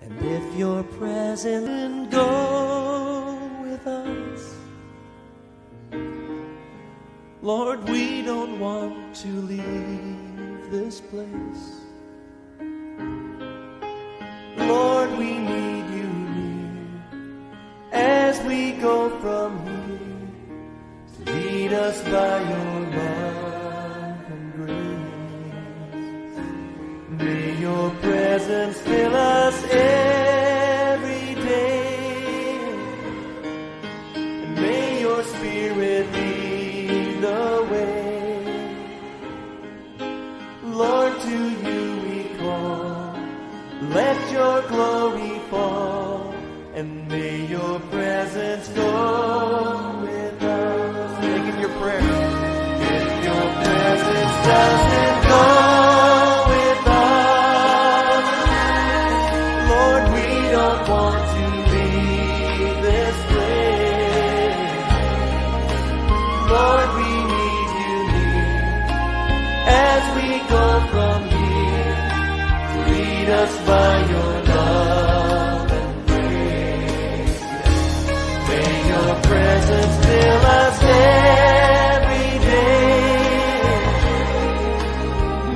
And if you're present, go with us. Lord, we don't want to leave this place. Lord, we need you near as we go from here. Lead us by your love and grace. May your presence fill us every day. And may your spirit lead the way. Lord, to you we call. Let your glory fall, and may your presence go with us. Make it your prayer. If your presence doesn't go with us, Lord, we don't want to leave this place. Lord, we need you near as we go from here. Lead us by your love and grace. May your presence fill us every day.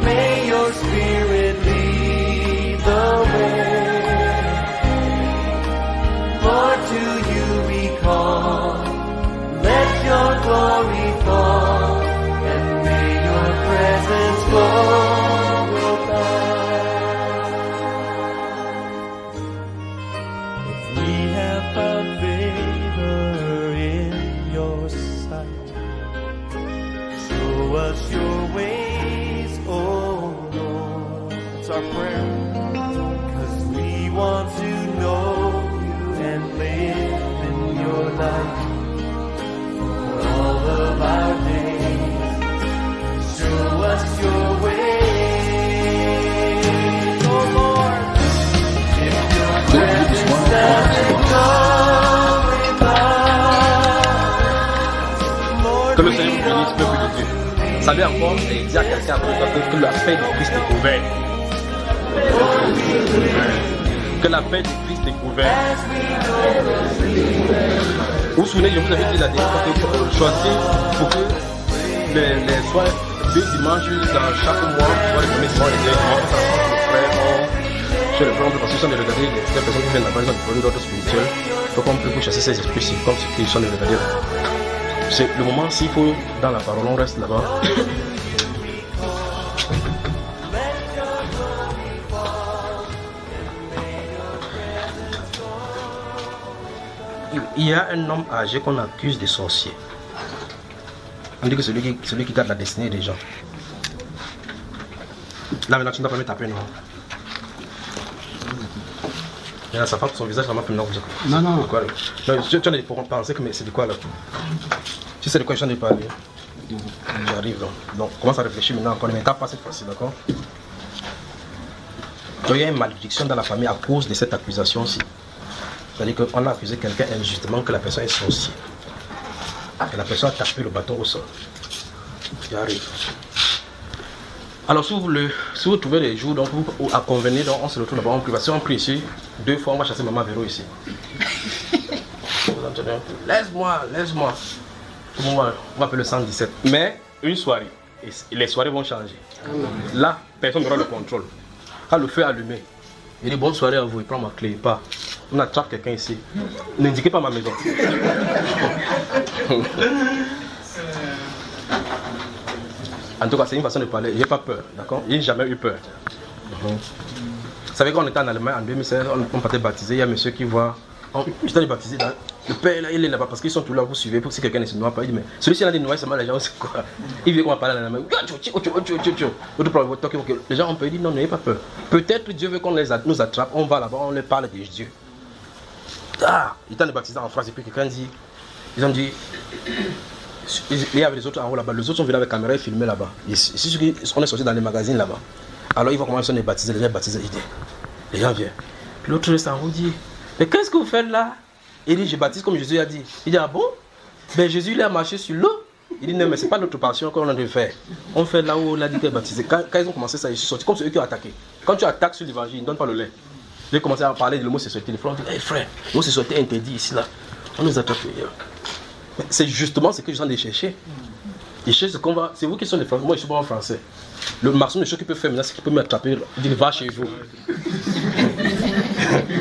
May your spirit lead the way. Lord, to you we call. Let your glory fall, and may your presence go with us. Found favor in your sight. Show us your ways, oh Lord. It's our prayer. 'Cause we want to know you and live in your light for all of our days. Show us your ways, oh Lord. If your presence doesn't go, que le Seigneur vous bénisse, peuple de Dieu. Vous savez encore, et dire à quelqu'un que la paix de Christ est couverte. Que la paix de Christ est couverte. Vous vous souvenez, je vous avais dit la dernière fois que choisir pour que les soirs, 2 dimanches dans chaque mois, soit les premiers dimanches, les derniers dimanches, ça rencontre le frère, sur le front, parce que sont de regarder les personnes qui viennent là-bas, ils ont des problèmes d'ordre spirituel. Donc on peut chasser ces esprits comme ceux qui sont de regarder. C'est le moment, s'il faut, dans la parole, on reste là-bas. Il y a un homme âgé qu'on accuse de sorcier. On dit que c'est celui qui garde la destinée des gens. Là maintenant tu ne dois pas me taper, non? Il y a sa femme, son visage vraiment plus noir. Non, non. Quoi, non, tu as penser que c'est de quoi là? Tu sais de quoi je t'en ai parlé? J'arrive là. Donc commence à réfléchir maintenant encore, mais t'as pas cette fois-ci, d'accord? Donc il y a une malédiction dans la famille à cause de cette accusation-ci. C'est-à-dire qu'on a accusé quelqu'un injustement que la personne est sorcière. Et la personne a tapé le bâton au sol. J'arrive. Alors si vous trouvez des jours donc, à convenir, donc on se retrouve là-bas, on prie. Si on prie ici, 2 fois on va chasser maman Véro ici. Laisse-moi. On va appeler le 117. Mais une soirée, et les soirées vont changer. Là, personne n'aura le contrôle. Quand le feu est allumé, il dit bonne soirée à vous, il prend ma clé, il part. On attrape quelqu'un ici. N'indiquez pas ma maison. En tout cas, c'est une façon de parler. J'ai pas peur, d'accord? J'ai jamais eu peur. Vous savez, quand on était en Allemagne en 2016, on partait baptiser. Il y a un monsieur qui voit. J'étais baptisé là. Le père là, il est là-bas parce qu'ils sont tous là, vous suivez. Pour que si quelqu'un ne se noie pas, il dit mais celui-ci a des noix, c'est mal, les gens, c'est quoi? Il vient qu'on va parler en Allemagne. Les gens ont peur, ils disent non, n'ayez pas peur. Peut-être Dieu veut qu'on nous attrape, on va là-bas, on leur parle de Dieu. Ah, il était baptisé en France et puis quelqu'un dit, ils ont dit. Il y avait les autres en haut là-bas, les autres sont venus avec la caméra et filmés là-bas. Ici, on est sorti dans les magazines là-bas. Alors ils vont commencer à les baptiser, les gens baptisés, les gens viennent. Puis l'autre reste en haut dit, mais qu'est-ce que vous faites là? Il dit, je baptise comme Jésus a dit. Il dit, ah bon? Ben Jésus il a marché sur l'eau. Il dit, non mais c'est pas notre passion qu'on a de faire. On fait là où on a dit qu'il est baptisé. Quand ils ont commencé ça, ils sont sortis comme ceux qui ont attaqué. Quand tu attaques sur l'évangile, ils ne donnent pas le lait. J'ai commencé à parler de l'homosexualité. Les frères ont dit, hey frère, l'homosexualité est interdit ici, là. On nous a tapé. C'est justement ce que je suis en train de chercher. Et cherche ce qu'on va. C'est vous qui sont les Français. Moi, je suis pas en français. Le maximum de choses qu'il peut faire maintenant, c'est qu'il peut m'attraper. Il dit, va chez vous.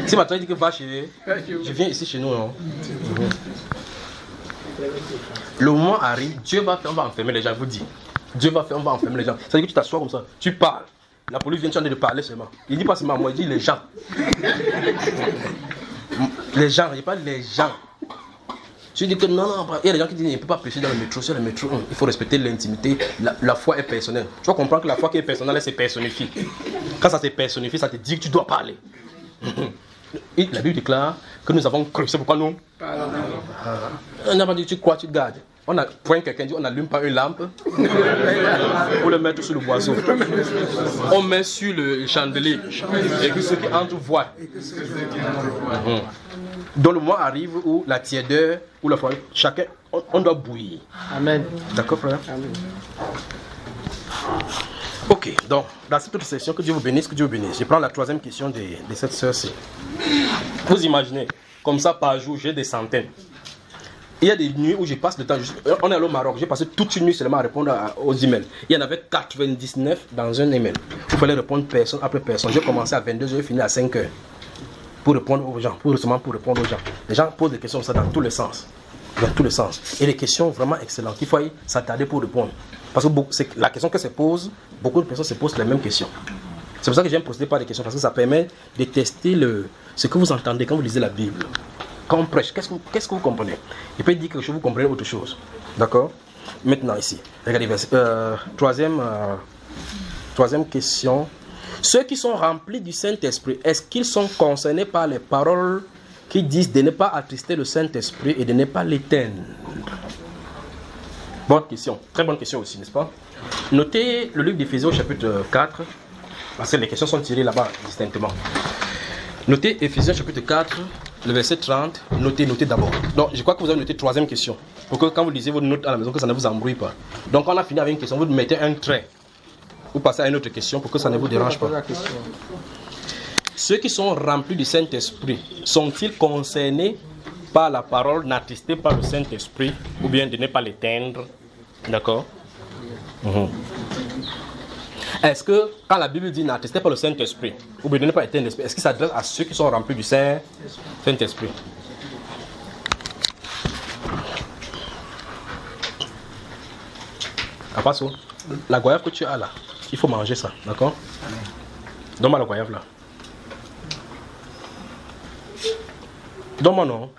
Si maintenant il dit que va chez vous, je viens ici chez nous. Non? Le moment arrive, Dieu va faire, on va enfermer les gens, je vous dis. Dieu va faire, on va enfermer les gens. Ça veut dire que tu t'assois comme ça, tu parles. La police vient de parler seulement. Il dit pas seulement moi, il dit les gens. Les gens, il parle les gens. Tu dis que non, il y a des gens qui disent qu'il ne peut pas prêcher dans le métro. Sur le métro, il faut respecter l'intimité. La foi est personnelle. Tu vas comprendre que la foi qui est personnelle, c'est personnifié. Quand ça se personnifie, ça te dit que tu dois parler. Et la Bible déclare que nous avons cru. C'est pourquoi nous on n'a pas dit tu crois, tu gardes. On a point quelqu'un dit on n'allume pas une lampe pour le mettre sous le boisseau. On met sur le chandelier et que ceux qui entrent voient. Donc le moment arrive où la tiédeur ou la foi, chacun, on doit bouillir. Amen. D'accord frère? Amen. Ok, donc dans cette autre session, que Dieu vous bénisse, que Dieu vous bénisse. Je prends la troisième question de cette sœur-ci. Vous imaginez, comme ça par jour, j'ai des centaines. Il y a des nuits où je passe le temps, on est allé au Maroc, j'ai passé toute une nuit seulement à répondre aux emails. Il y en avait 99 dans un email. Il fallait répondre personne après personne. J'ai commencé à 22h, j'ai fini à 5h. Pour répondre aux gens, pour répondre aux gens. Les gens posent des questions comme ça dans tous les sens. Dans tous les sens. Et des questions vraiment excellentes. Il faut s'attarder pour répondre. Parce que la question que se pose, beaucoup de personnes se posent les mêmes questions. C'est pour ça que j'aime procéder par des questions, parce que ça permet de tester ce que vous entendez quand vous lisez la Bible. Quand on prêche, qu'est-ce que vous comprenez? Il peut dire quelque chose, vous comprenez autre chose. D'accord? Maintenant ici, regardez, troisième question. Ceux qui sont remplis du Saint-Esprit, est-ce qu'ils sont concernés par les paroles qui disent de ne pas attrister le Saint-Esprit et de ne pas l'éteindre? Bonne question, très bonne question aussi, n'est-ce pas? Notez le livre d'Éphésiens au chapitre 4, parce que les questions sont tirées là-bas distinctement. Notez Éphésiens chapitre 4, le verset 30, notez d'abord. Donc je crois que vous avez noté troisième question, pour que quand vous lisez votre note à la maison, que ça ne vous embrouille pas. Donc quand on a fini avec une question, vous mettez un trait, vous passez à une autre question pour que ça ne vous dérange pas. Ceux qui sont remplis du Saint-Esprit, sont-ils concernés par la parole, n'attristés par le Saint-Esprit, ou bien de ne pas l'éteindre? D'accord? Est-ce que quand la Bible dit n'attristés par le Saint-Esprit, ou bien de ne pas éteindre l'Esprit, est-ce qu'il s'adresse à ceux qui sont remplis du Saint-Esprit? Après ça, la goyave que tu as là, il faut manger ça, d'accord? Donne-moi la goyave là. Donne-moi non.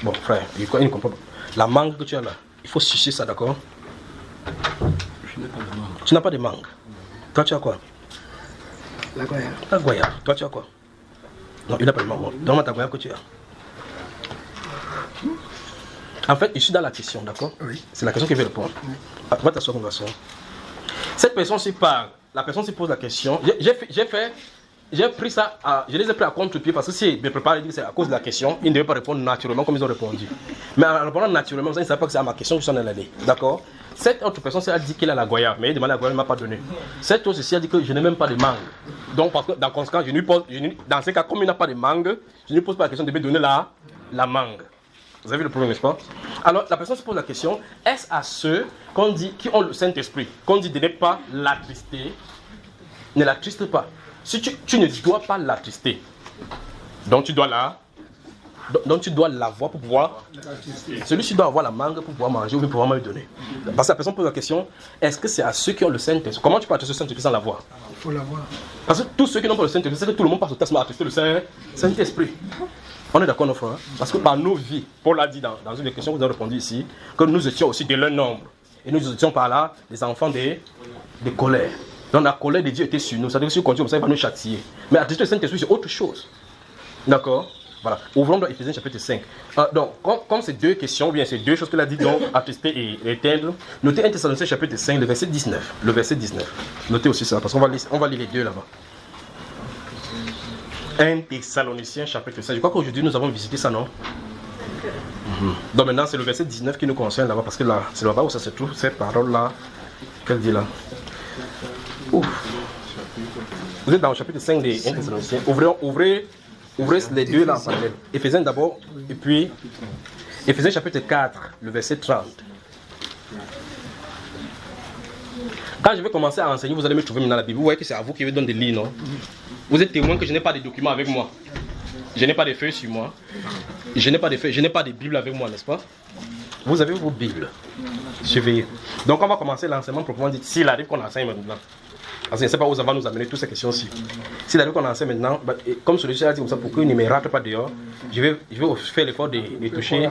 Bon frère, il ne comprend pas. La mangue que tu as là, il faut sucer ça, d'accord? Tu n'as pas de mangue. Toi tu as quoi? La goyave. La goyave. Toi tu as quoi? Non, il n'a pas de mangue. Donne-moi ta goyave que tu as. En fait, je suis dans la question, d'accord? Oui. C'est la question qui veut répondre. Va t'asseoir comme garçon. Cette personne s'y parle. La personne s'y pose la question. J'ai pris ça, je les ai pris à contre-pied parce que si me prépare et dit que c'est à cause de la question, ils ne devaient pas répondre naturellement comme ils ont répondu. Mais en répondant naturellement, ils ne savent pas que c'est à ma question que je suis en train d'aller. D'accord? Cette autre personne a dit qu'elle a la goyave, mais elle demande la goyave, elle ne m'a pas donné. Cette autre a dit que je n'ai même pas de mangue. Donc, parce que dans conséquence, dans ce cas, comme il n'a pas de mangue, je ne lui pose pas la question de me donner la mangue. Vous avez vu le problème, n'est-ce pas? Alors, la personne se pose la question, est-ce à ceux qu'on dit, qui ont le Saint-Esprit, qu'on dit de ne pas l'attrister, ne l'attriste pas? Si tu ne dois pas l'attrister, donc tu dois l'avoir pour pouvoir. Celui-ci doit avoir la mangue pour pouvoir manger ou pour pouvoir me le donner. Parce que la personne pose la question, est-ce que c'est à ceux qui ont le Saint-Esprit? Comment tu peux attrister le Saint-Esprit sans l'avoir? Il faut l'avoir. Parce que tous ceux qui n'ont pas le Saint-Esprit, c'est que tout le monde passe au test à attrister le Saint-Esprit. On est d'accord, nos frères? Parce que par nos vies, Paul a dit dans une des questions que vous avez répondu ici, que nous étions aussi de leur nombre. Et nous étions par là des enfants de colère. Donc la colère de Dieu était sur nous. C'est-à-dire que si on continue comme ça, il va nous châtier. Mais attrister le Saint-Esprit, c'est autre chose. D'accord? Voilà. Ouvrons dans Éphésiens chapitre 5. Donc, comme ces deux questions, ou bien ces deux choses qu'il a dit, donc attrister et éteindre, notez 1 Thessaloniciens chapitre 5, le verset 19. Le verset 19. Notez aussi ça, parce qu'on va lire les deux là-bas. 1 Thessaloniciens chapitre 5. Je crois qu'aujourd'hui nous avons visité ça, non? Donc maintenant c'est le verset 19 qui nous concerne là-bas, parce que là, c'est là-bas où ça se trouve, cette parole-là, qu'elle dit là. Ouf. Vous êtes dans le chapitre 5 des 1 Thessaloniciens. Ouvrez les deux là en parallèle. Éphésiens d'abord, et puis Éphésiens chapitre 4, le verset 30. Quand je vais commencer à enseigner, vous allez me trouver maintenant la Bible. Vous voyez que c'est à vous qui vous donne des livres, non? Vous êtes témoin que je n'ai pas de documents avec moi. Je n'ai pas de feuilles sur moi. Je n'ai pas de feuilles, je n'ai pas de Bible avec moi, n'est-ce pas? Vous avez vos Bibles. Surveillez. Donc on va commencer l'enseignement proprement dit. S'il arrive qu'on enseigne maintenant. Parce que je ne sais pas où ça va nous amener toutes ces questions-ci. S'il arrive qu'on enseigne maintenant, comme celui-ci a dit comme ça, pour qu'il ne me rate pas dehors, je vais faire l'effort de toucher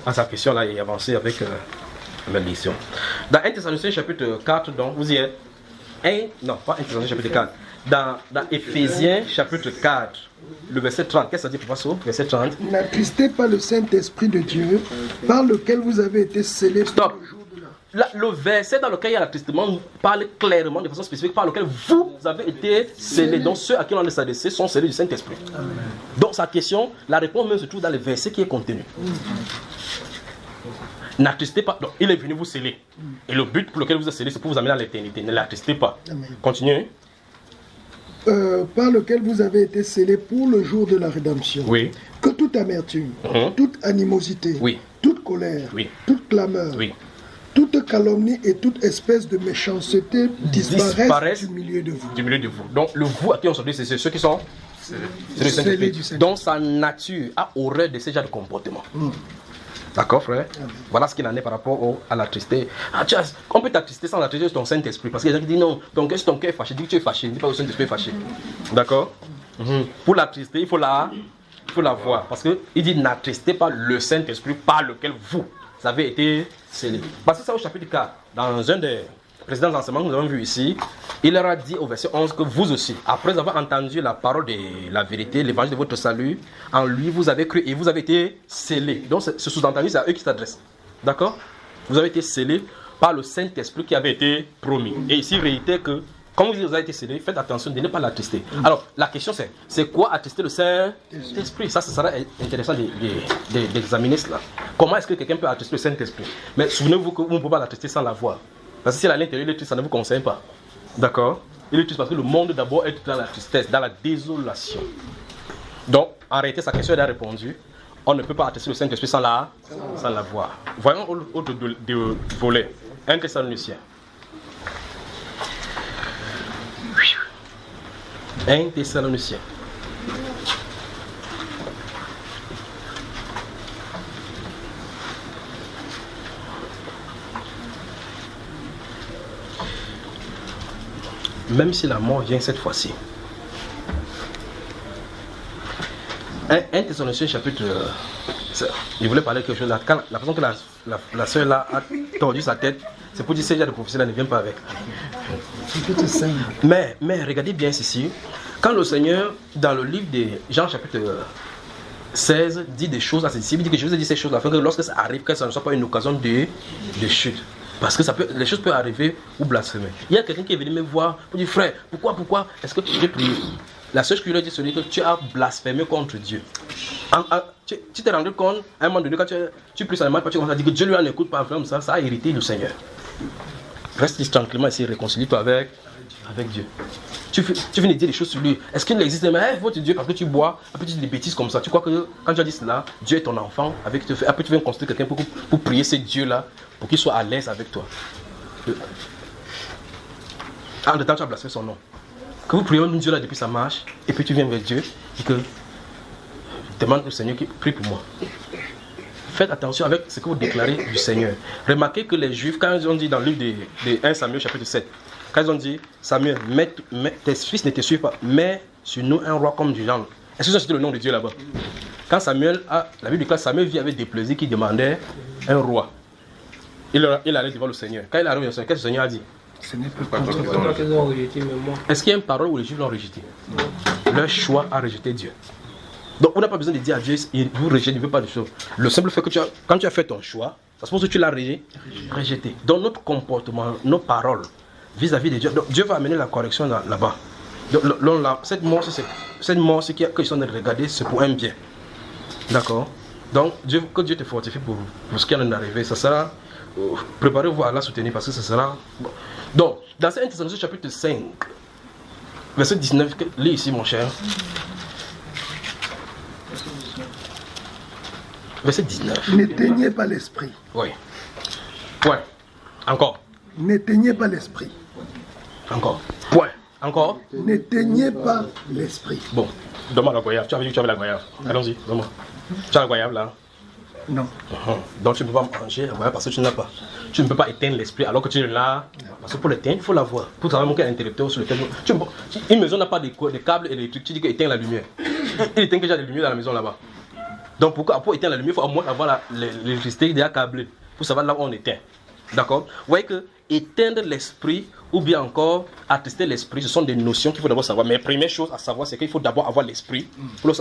à sa question là et avancer avec la mission. Dans 1 Thessaloniciens chapitre 4, donc vous y êtes. Non, pas 1 Thessaloniciens chapitre 4. Dans Éphésiens chapitre 4, le verset 30, qu'est-ce que ça dit, Papa So? Verset 30. N'attristez pas le Saint-Esprit de Dieu, par lequel vous avez été scellés. Stop. Le verset dans lequel il y a l'attristement parle clairement, de façon spécifique, par lequel vous avez été scellés. Donc ceux à qui on est adressé sont scellés du Saint-Esprit. Donc sa question, la réponse même se trouve dans le verset qui est contenu. N'attristez pas. Donc, il est venu vous sceller. Et le but pour lequel vous êtes scellés, c'est pour vous amener dans l'éternité. Ne l'attristez pas. Continuez. Par lequel vous avez été scellés pour le jour de la rédemption. Oui. Que toute amertume, toute animosité, toute colère, toute clameur, toute calomnie et toute espèce de méchanceté disparaissent du milieu de vous. Du milieu de vous. Donc le vous à qui on s'adresse, c'est ceux qui sont scellés. Donc sa nature a horreur de ce genre de comportement. D'accord, frère? Voilà ce qu'il en est par rapport à la tristesse. On peut t'attrister sans l'attrister ton Saint-Esprit. Parce qu'il y a des gens qui disent non, si ton cœur est fâché, dis que tu es fâché. Ne dis pas que le Saint-Esprit est fâché. D'accord? Pour l'attrister, il faut la voir. Parce qu'il dit n'attristez pas le Saint-Esprit par lequel vous avez été scellés. Parce que ça au chapitre 4, dans un des précédents enseignements que nous avons vu ici, il leur a dit au verset 11 que vous aussi, après avoir entendu la parole de la vérité, l'évangile de votre salut, en lui vous avez cru et vous avez été scellés. Donc ce sous-entendu, c'est à eux qui s'adresse. D'accord? Vous avez été scellés par le Saint-Esprit qui avait été promis. Et ici, il réitère que, comme vous avez été scellés, faites attention de ne pas l'attrister. Alors, la question c'est quoi attrister le Saint-Esprit? Ça sera intéressant d'examiner cela. Comment est-ce que quelqu'un peut attrister le Saint-Esprit? Mais souvenez-vous que vous ne pouvez pas l'attrister sans la voir. Parce que si à l'intérieur il est triste, ça ne vous concerne pas. D'accord? Il est triste parce que le monde d'abord est dans la tristesse, dans la désolation. Donc, en réalité, sa question est répondue. On ne peut pas attester le Saint-Esprit sans la voir. Voyons autre volet. 1 Thessaloniciens. 1 Thessaloniciens. Même si la mort vient cette fois-ci. 1 Thessaloniciens chapitre... Je voulais parler de quelque chose là. Quand la façon que la soeur là a tordu sa tête, c'est pour dire que ce genre de prophétie là ne vient pas avec. Mais regardez bien ceci. Quand le Seigneur, dans le livre de Jean chapitre 16, dit des choses assez disciples, il dit que je vous ai dit ces choses afin que lorsque ça arrive, que ça ne soit pas une occasion de chute. Parce que les choses peuvent arriver ou blasphémer. Il y a quelqu'un qui est venu me voir pour dire frère, pourquoi est-ce que j'ai prié? La seule chose que je lui ai dit, c'est que tu as blasphémé contre Dieu. Tu t'es rendu compte, à un moment donné, quand tu pries seulement, tu commences à dire que Dieu lui en écoute pas, ça a irrité le Seigneur. Reste tranquillement ici, réconcilie-toi avec Dieu. Tu viens de dire des choses sur lui. Est-ce qu'il existe? Mais votre Dieu, parce que tu bois, après tu dis des bêtises comme ça. Tu crois que quand tu as dit cela, Dieu est ton enfant, après tu viens construire quelqu'un pour prier ce Dieu-là, pour qu'il soit à l'aise avec toi. En temps, tu as blasphémé son nom. Que vous priez un Dieu là depuis sa marche, et puis tu viens vers Dieu, et que demande au Seigneur qui prie pour moi. Faites attention avec ce que vous déclarez du Seigneur. Remarquez que les Juifs, quand ils ont dit dans le livre de 1 Samuel chapitre 7, quand ils ont dit, Samuel, tes fils ne te suivent pas, mais sur nous un roi comme du genre. Est-ce que c'est le nom de Dieu là-bas? Quand Samuel, la Bible dit que Samuel vit avec des plaisirs qui demandaient un roi. Il allait devant le Seigneur. Quand il arrive au Seigneur, qu'est-ce que le Seigneur a dit? Ce n'est pas contre toi. Est-ce qu'il y a une parole où les Juifs l'ont rejeté? Leur choix a rejeté Dieu. Donc on n'a pas besoin de dire à Dieu, vous rejetez, ne veut pas de choses. Le simple fait que quand tu as fait ton choix, ça se pose que tu l'as rejeté. Donc notre comportement, nos paroles vis-à-vis de Dieu, donc Dieu va amener la correction là-bas. Donc cette mort, c'est que sont de regarder, c'est pour un bien. D'accord? Donc que Dieu te fortifie pour ce qui est en arrivé. Ça sera, préparez-vous à la soutenir parce que ça sera... Bon. Donc, dans 1 Thessaloniciens chapitre 5, Verset 19, lis ici mon cher. Verset 19. N'éteignez pas l'esprit. Oui. Point. Encore. N'éteignez pas l'esprit. Encore. Point. Encore. N'éteignez pas l'esprit. Bon. Donne-moi la goyave. Tu avais dit que tu avais la goyave. Allons-y, donne-moi. Tu as la goyave là? Non. Donc tu ne peux pas manger la goyave parce que tu n'as pas. Tu ne peux pas éteindre l'esprit alors que tu es là. Parce que pour l'éteindre, il faut l'avoir. Pour savoir mon cas intellectuel sur lequel. Une maison n'a pas de câbles électriques. Tu dis que éteins la lumière. Il éteint déjà des lumières dans la maison là-bas. Donc pour éteindre la lumière, il faut au moins avoir l'électricité déjà câblée. Pour savoir là où on éteint. D'accord? Vous voyez que éteindre l'esprit ou bien encore attrister l'esprit, ce sont des notions qu'il faut d'abord savoir. Mais la première chose à savoir, c'est qu'il faut d'abord avoir l'esprit.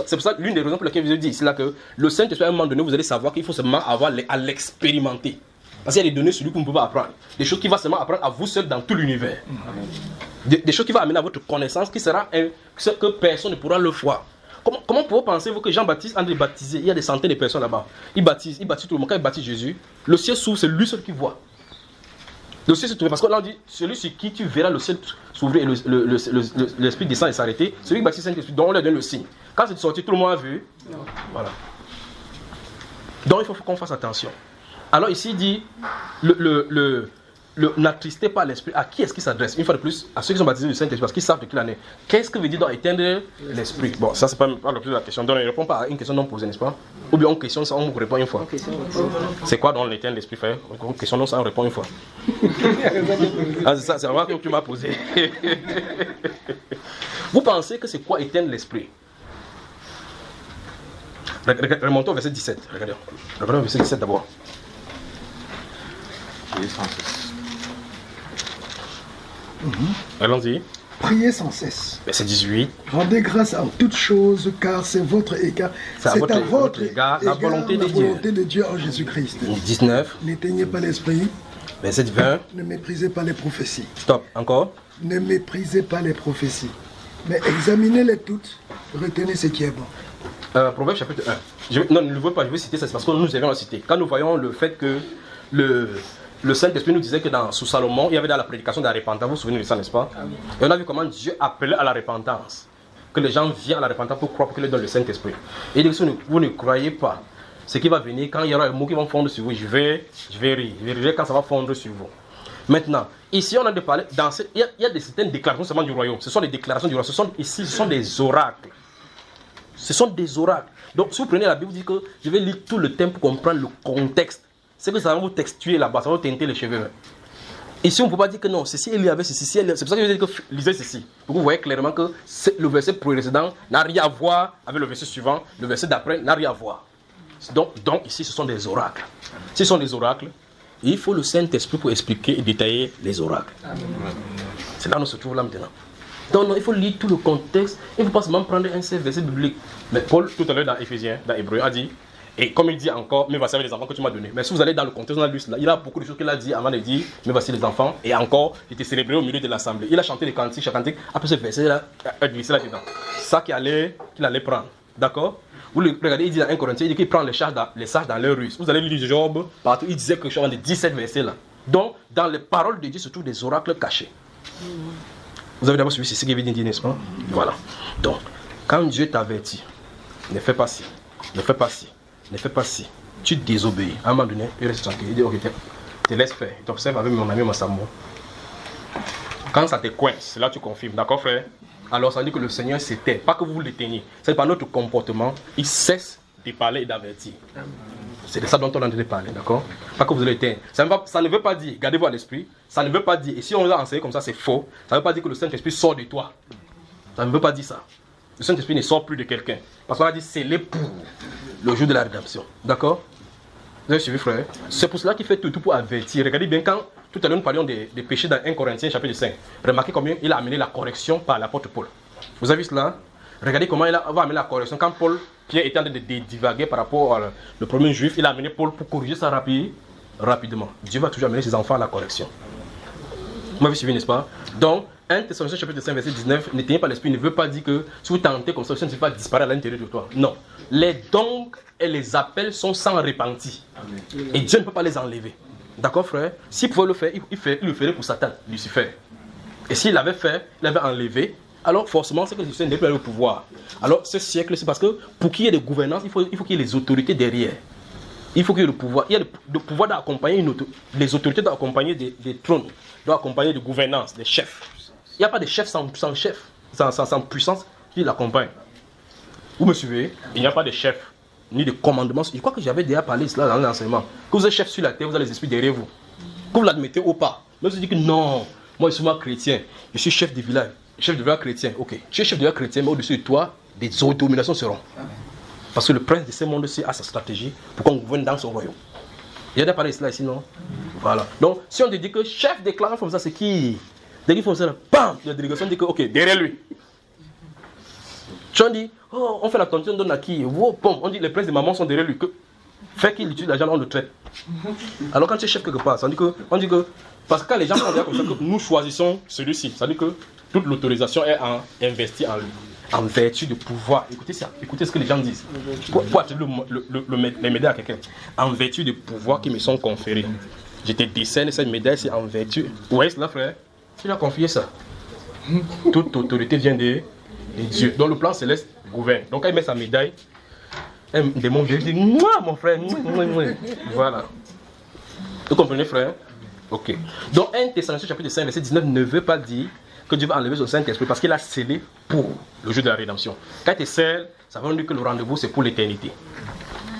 C'est pour ça l'une des raisons pour lesquelles je vous dis ici là que le Saint-Esprit, à un moment donné, vous allez savoir qu'il faut seulement avoir à l'expérimenter. Parce qu'il y a des données sur lui que vous ne pouvez pas apprendre. Des choses qui vont seulement apprendre à vous seul dans tout l'univers. Des choses qui vont amener à votre connaissance qui sera que personne ne pourra le voir. Comment pensez-vous que Jean-Baptiste, André baptisé, il y a des centaines de personnes là-bas. Il baptise tout le monde. Quand il baptise Jésus, le ciel s'ouvre, c'est lui seul qui voit. Le ciel s'ouvre, parce que là on dit, celui sur qui tu verras le ciel s'ouvrir et l'esprit descend et s'arrêter, celui qui baptise Saint-Esprit, donc on lui donne le signe. Quand c'est sorti, tout le monde a vu. Voilà. Donc il faut qu'on fasse attention. Alors ici il dit, n'attristez pas l'esprit. À qui est-ce qu'il s'adresse? Une fois de plus, à ceux qui sont baptisés du Saint-Esprit, parce qu'ils savent de qui l'année. Qu'est-ce que veut dire dans éteindre l'esprit? Bon, ça c'est pas le plus de la question. Donc, il ne répond pas à une question non posée, n'est-ce pas? Ou bien une question, ça on vous répond une fois. C'est quoi donc l'éteindre l'esprit, frère? Une question non, ça on répond une fois. Ah, c'est vraiment que tu m'as posé. Vous pensez que c'est quoi éteindre l'esprit? Remontons au verset 17. Regardez au verset 17 d'abord. Allons-y. Priez sans cesse. Verset 18. Rendez grâce en toutes choses, car c'est votre égard. C'est à votre égard la volonté de Dieu en Jésus-Christ. 19. N'éteignez pas l'esprit. Verset 20. Ne méprisez pas les prophéties. Stop. Encore. Ne méprisez pas les prophéties. Mais examinez-les toutes. Retenez ce qui est bon. Proverbe chapitre 1. Non, ne le veux pas, je veux citer ça, c'est parce que nous avions cité. Quand nous voyons le fait que le Saint-Esprit nous disait que sous Salomon, il y avait dans la prédication de la repentance, vous vous souvenez de ça, n'est-ce pas? Et on a vu comment Dieu appelait à la repentance. Que les gens viennent à la repentance pour croire qu'il est dans le Saint-Esprit. Et il dit que si vous ne croyez pas, ce qui va venir, quand il y aura un mot qui va fondre sur vous, je vais rire quand ça va fondre sur vous. Maintenant, ici on a de parler, il y a certaines déclarations seulement du royaume. Ce sont des déclarations du royaume. Ce sont des oracles. Ce sont des oracles. Donc si vous prenez la Bible, vous dites que je vais lire tout le temps pour comprendre le contexte. C'est que ça va vous textuer là-bas, ça va vous teinter les cheveux. Ici, on ne peut pas dire que non, ceci, il y avait ceci, c'est pour ça que je dis que lisez ceci. Pour que vous voyez clairement que le verset précédent n'a rien à voir avec le verset suivant, le verset d'après n'a rien à voir. Donc ici, ce sont des oracles. Si ce sont des oracles, il faut le Saint-Esprit pour expliquer et détailler les oracles. C'est là où on se trouve là maintenant. Donc il faut lire tout le contexte, il ne faut pas seulement prendre un seul verset biblique. Mais Paul, tout à l'heure dans Éphésiens, dans Hébreux, a dit, et comme il dit encore, mais voici les enfants que tu m'as donnés. Mais si vous allez dans le contexte, on a lu cela. Il a beaucoup de choses qu'il a dit avant de dire, mais voici les enfants. Et encore, il était célébré au milieu de l'assemblée. Il a chanté les cantiques, chaque cantique, après ce verset-là, il a glissé là-dedans. Ça qu'il allait prendre. D'accord? Vous regardez, il dit dans 1 Corinthiens, il dit qu'il prend les sages dans leur ruse. Vous allez lire Job, partout, il disait quelque chose dans les 17 versets-là. Donc, dans les paroles de Dieu, se trouvent des oracles cachés. Vous avez d'abord suivi, c'est ce qu'il veut dire, n'est-ce pas? Voilà. Donc, quand Dieu t'avertit, ne fais pas ci, ne fais pas ci, ne fais pas ci, tu désobéis. À un moment donné, il reste tranquille. Il dit, ok, te laisse faire. Il t'observe avec mon ami Massamo. Quand ça te coince, c'est là que tu confirmes. D'accord, frère? Alors, ça veut dire que le Seigneur s'éteint. Pas que vous l'éteignez. C'est par notre comportement, il cesse de parler et d'avertir. C'est de ça dont on est en train de parler, d'accord? Pas que vous l'éteignez. Ça ne veut pas dire, gardez-vous à l'esprit, ça ne veut pas dire, et si on vous a enseigné comme ça, c'est faux, ça ne veut pas dire que le Saint-Esprit sort de toi. Ça ne veut pas dire ça. Le Saint-Esprit ne sort plus de quelqu'un. Parce qu'on a dit, c'est l'époux, le jour de la rédemption. D'accord? Vous avez suivi, frère? C'est pour cela qu'il fait tout pour avertir. Regardez bien, quand tout à l'heure nous parlions des péchés dans 1 Corinthiens chapitre 5, remarquez combien il a amené la correction par l'apôtre Paul. Vous avez vu cela? Regardez comment il va amener la correction. Quand Pierre était en train de divaguer par rapport au premier juif, il a amené Paul pour corriger ça rapidement. Dieu va toujours amener ses enfants à la correction. Vous m'avez suivi, n'est-ce pas? Donc, 1 Thessaloniciens chapitre 5, verset 19, n'éteignez pas l'esprit, ne veut pas dire que si vous tentez comme ça, le Seigneur ne va pas disparaître à l'intérieur de toi. Non. Les dons et les appels sont sans repentir. Et Dieu ne peut pas les enlever. D'accord, frère? S'il pouvait le faire, il le ferait pour Satan, Lucifer. Et s'il l'avait fait, il l'avait enlevé, alors forcément, c'est que le système n'est plus au pouvoir. Alors, ce siècle, c'est parce que pour qu'il y ait des gouvernances, il faut qu'il y ait les autorités derrière. Il faut qu'il y ait le pouvoir. Il y a le pouvoir d'accompagner les autorités d'accompagner des trônes, d'accompagner des gouvernances, des chefs. Il n'y a pas de chef sans chef, sans puissance qui l'accompagne. Vous me suivez? Il n'y a pas de chef, ni de commandement. Je crois que j'avais déjà parlé de cela dans l'enseignement. Que vous êtes chef sur la terre, vous avez les esprits derrière vous. Que vous l'admettez ou pas. Mais vous dites que non, moi je suis moi chrétien, je suis chef de village. Chef de village chrétien, ok. Tu es chef de village chrétien, mais au-dessus de toi, des dominations seront. Parce que le prince de ce monde-ci a sa stratégie pour qu'on gouverne dans son royaume. Il y a déjà parlé de cela ici, non? Voilà. Donc, si on te dit que chef déclarant comme ça, c'est qui? Dès qu'ils font ça, bam, la délégation dit que, ok, derrière lui. Tu en dis, oh, on fait la tension, on donne à qui? Oh, bon, on dit les princes de maman sont derrière lui. Fait qu'il utilise l'argent, on le traite. Alors, quand tu es chef quelque part, on dit que parce que quand les gens font comme ça, que nous choisissons celui-ci, ça veut dire que toute l'autorisation est investie en lui, en vertu de pouvoir. Écoutez ça, écoutez ce que les gens disent. Pour attribuer les médailles à quelqu'un, en vertu de pouvoir qui me sont conférés. Je te décerne cette médaille, c'est en vertu. Ouais, c'est là, frère. Tu lui as confié ça. Toute autorité vient de Dieu. Donc le plan céleste gouverne. Donc quand il met sa médaille, un démon vient dire, moi, mon frère, moi. Voilà. Vous comprenez, frère? Ok. Donc 1 Thessaloniciens chapitre 5, verset 19 ne veut pas dire que Dieu va enlever son Saint-Esprit parce qu'il a scellé pour le jour de la rédemption. Quand il scelle, ça veut dire que le rendez-vous c'est pour l'éternité.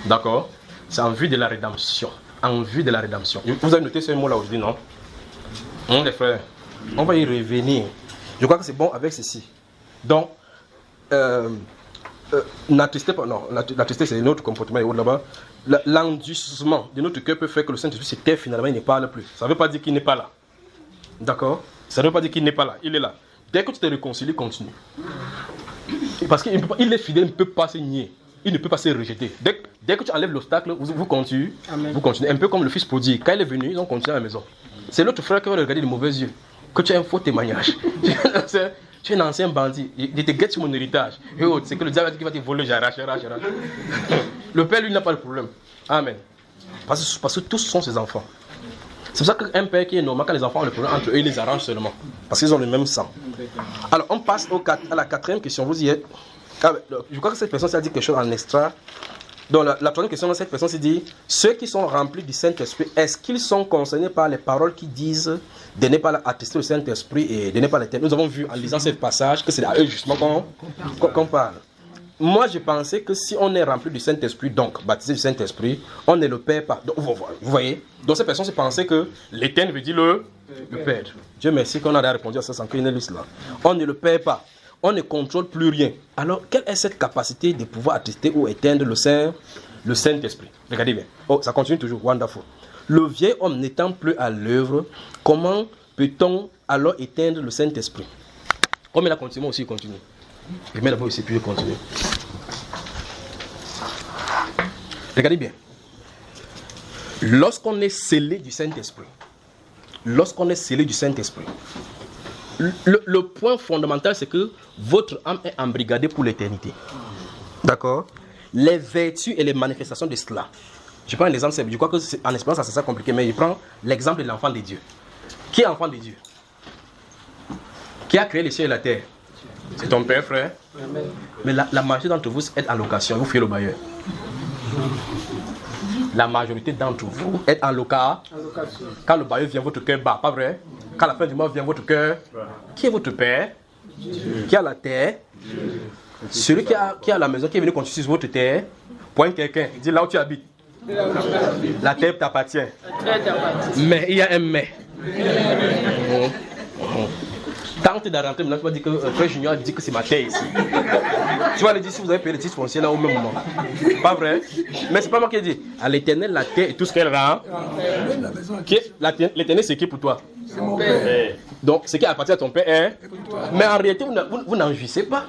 D'accord? C'est en vue de la rédemption. En vue de la rédemption. Vous avez noté ce mot-là aujourd'hui, non? Les frères, on va y revenir. Je crois que c'est bon avec ceci. Donc, n'attristez pas, non, l'attrister c'est notre comportement et autres là-bas. L'endurcissement de notre cœur peut faire que le Saint-Esprit se tait finalement, il ne parle plus. Ça ne veut pas dire qu'il n'est pas là. D'accord? Ça ne veut pas dire qu'il n'est pas là, il est là. Dès que tu te réconcilies, continue. Parce qu'il est fidèle, il ne peut pas se nier. Il ne peut pas se rejeter. Dès que tu enlèves l'obstacle, vous continuez. Amen. Vous continuez. Un peu comme le fils prodigue. Quand il est venu, ils ont continué à la maison. C'est l'autre frère qui va le regarder de mauvais yeux. Que tu as un faux témoignage. Tu es un ancien bandit. Il te guette sur mon héritage. Et c'est que le diable qui va te voler, j'arrache. Le père, lui, n'a pas de problème. Amen. Parce que tous sont ses enfants. C'est pour ça qu'un père qui est normal, quand les enfants ont le problème entre eux, il les arrange seulement. Parce qu'ils ont le même sang. Alors, on passe à la quatrième question. Vous y êtes. Je crois que cette personne s'est dit quelque chose en extra. Donc, la troisième question de cette personne s'est dit, ceux qui sont remplis du Saint-Esprit, est-ce qu'ils sont concernés par les paroles qui disent de ne pas attester le Saint-Esprit et de ne pas l'éteindre? Nous avons vu en lisant ce passage que c'est à eux justement qu'on parle. Moi, je pensais que si on est rempli du Saint-Esprit, donc baptisé du Saint-Esprit, on ne le perd pas. Donc, vous voyez? Donc, cette personne se pensait que l'éteindre veut dire le perdre. Dieu merci qu'on a répondu à ça sans qu'il y ait une liste là. On ne le perd pas. On ne contrôle plus rien. Alors, quelle est cette capacité de pouvoir attester ou éteindre le Saint-Esprit? Regardez bien. Oh, ça continue toujours. Wonderful. Le vieil homme n'étant plus à l'œuvre, comment peut-on alors éteindre le Saint-Esprit? Comme il a continué, moi aussi il continue. Je mets d'abord ici, puis je continue. Regardez bien. Lorsqu'on est scellé du Saint-Esprit, le point fondamental, c'est que votre âme est embrigadée pour l'éternité. D'accord? Les vertus et les manifestations de cela. Je prends un exemple simple. Je crois que en expérience, c'est ça compliqué, mais je prends l'exemple de l'enfant de Dieu. Qui est enfant de Dieu? Qui a créé les cieux et la terre? C'est ton père, frère. Amen. Mais la majorité d'entre vous est en location. Vous fuyez le bailleur. La majorité d'entre vous est en location. Quand le bailleur vient, votre cœur bat. Pas vrai? Quand la fin du mois vient, votre cœur. Qui est votre père? Dieu. Qui a la terre? Dieu. Celui qui a la maison, qui est venu construire sur votre terre, pointe quelqu'un. Il dit là où tu habites. La terre t'appartient. Mais il y a un mais. Tente de rentrer, maintenant tu vas dire que Frère Junior dit que c'est ma terre ici. Tu vas lui dire si vous avez payé les titres fonciers là au même moment. Pas vrai? Mais c'est pas moi qui ai dit. À l'Éternel, la terre et tout ce qu'elle rend. L'Éternel, c'est qui pour toi? C'est mon père. Donc, ce qui appartient à ton père est. Mais en réalité, vous n'en jouissez pas.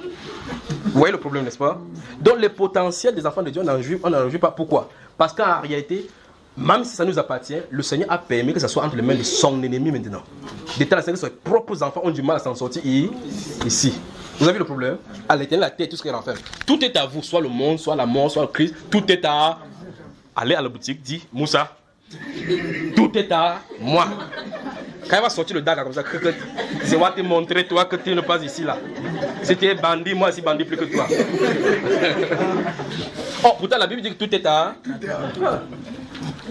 Vous voyez le problème, n'est-ce pas? Donc, le potentiel des enfants de Dieu, on n'en jouit pas. Pourquoi? Parce qu'en réalité, même si ça nous appartient, le Seigneur a permis que ça soit entre les mains de son ennemi maintenant. De telle sorte que ses propres enfants ont du mal à s'en sortir ici. Vous avez le problème? À l'Éternel, la terre, tout ce qu'elle renferme. Tout est à vous, soit le monde, soit la mort, soit le Christ. Tout est à... Allez à la boutique, dis, Moussa, tout est à moi. Quand il va sortir le daga comme ça, c'est va te montrer toi que tu n'es pas ici là. Si tu es bandit, moi aussi bandit plus que toi. Oh, pourtant la Bible dit que tout est à...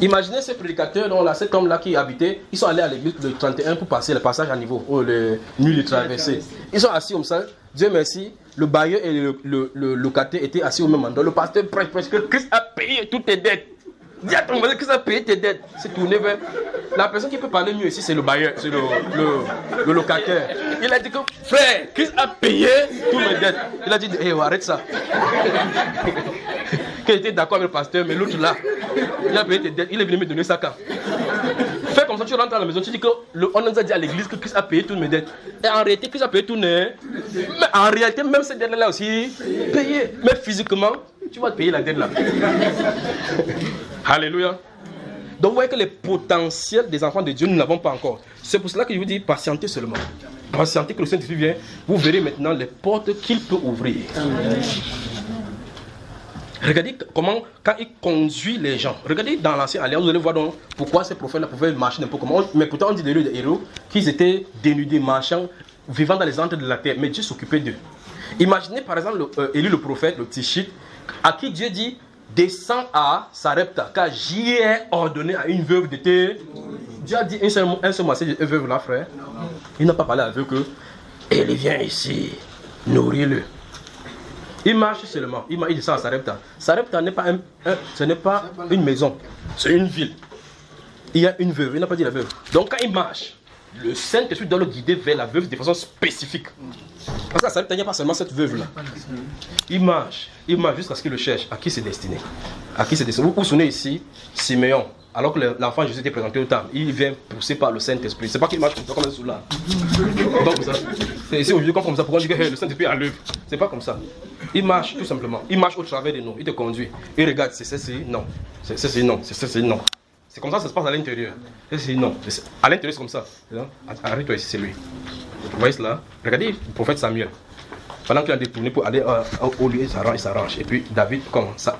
Imaginez ces prédicateurs, donc là, cet homme-là qui habitait, ils sont allés à l'église le 31 pour passer le passage à niveau, ou le nul est traversé. Ils sont assis comme ça, Dieu merci, le bailleur et le locataire étaient assis au même endroit. Le pasteur prêche que Christ a payé toutes tes dettes. Dis à ton voisin que Christ a payé tes dettes. C'est tourné vers... La personne qui peut parler mieux ici, c'est le bailleur, c'est le locataire. Il a dit que, frère, Christ a payé toutes mes dettes. Il a dit, hey, arrête ça. Qu'il était d'accord avec le pasteur, mais l'autre là, il a payé tes dettes, il est venu me donner ça quand. Fais comme ça, tu rentres à la maison, tu dis qu'on nous a dit à l'église que Christ a payé toutes mes dettes. Et en réalité, Christ a payé toutes mes... Mais en réalité, même ces dettes-là aussi, payées. Mais physiquement, tu vas te payer la dette là. Alléluia. Donc vous voyez que les potentiels des enfants de Dieu, nous n'avons pas encore. C'est pour cela que je vous dis, patientez seulement. Patientez que le Saint-Esprit vienne. Vous verrez maintenant les portes qu'il peut ouvrir. Regardez comment, quand il conduit les gens. Regardez dans l'Ancienne Alliance, vous allez voir donc pourquoi ces prophètes-là pouvaient marcher n'importe comment. Mais pourtant on dit des héros qu'ils étaient dénudés, marchant, vivant dans les antres de la terre. Mais Dieu s'occupait d'eux. Imaginez par exemple Élie le prophète, le Tishite, à qui Dieu dit, descends à Sarepta, car j'y ai ordonné à une veuve de te... Dieu a dit un seul mot à cette veuve là, frère. Il n'a pas parlé à la veuve que, elle vient ici, nourris-le. Il marche seulement, il descend à Sarepta. Sarepta n'est pas, ce n'est pas une maison, c'est une ville. Il y a une veuve, il n'a pas dit la veuve. Donc quand il marche, le Saint-Esprit doit le guider vers la veuve de façon spécifique. Parce qu'à Sarepta, il n'y a pas seulement cette veuve-là. Il marche jusqu'à ce qu'il le cherche. À qui c'est destiné? À qui c'est destiné? Vous vous souvenez ici, Siméon, alors que l'enfant Jésus était présenté au temple, il vient poussé par le Saint-Esprit. C'est pas qu'il marche comme un soulard. Donc comme ça. C'est aujourd'hui comme ça, pourquoi on dit que le Saint-Esprit est à l'œuvre? C'est pas comme ça. Il marche tout simplement. Il marche au travers de nous. Il te conduit. Il regarde, c'est ceci, non. C'est ceci, non. C'est ceci, non. C'est comme ça que ça se passe à l'intérieur. C'est ceci, non. À l'intérieur, c'est comme ça. Arrête-toi ici, c'est lui. Vous voyez cela? Regardez le prophète Samuel. Pendant qu'il a détourné pour aller au lieu, il s'arrange. Et puis David,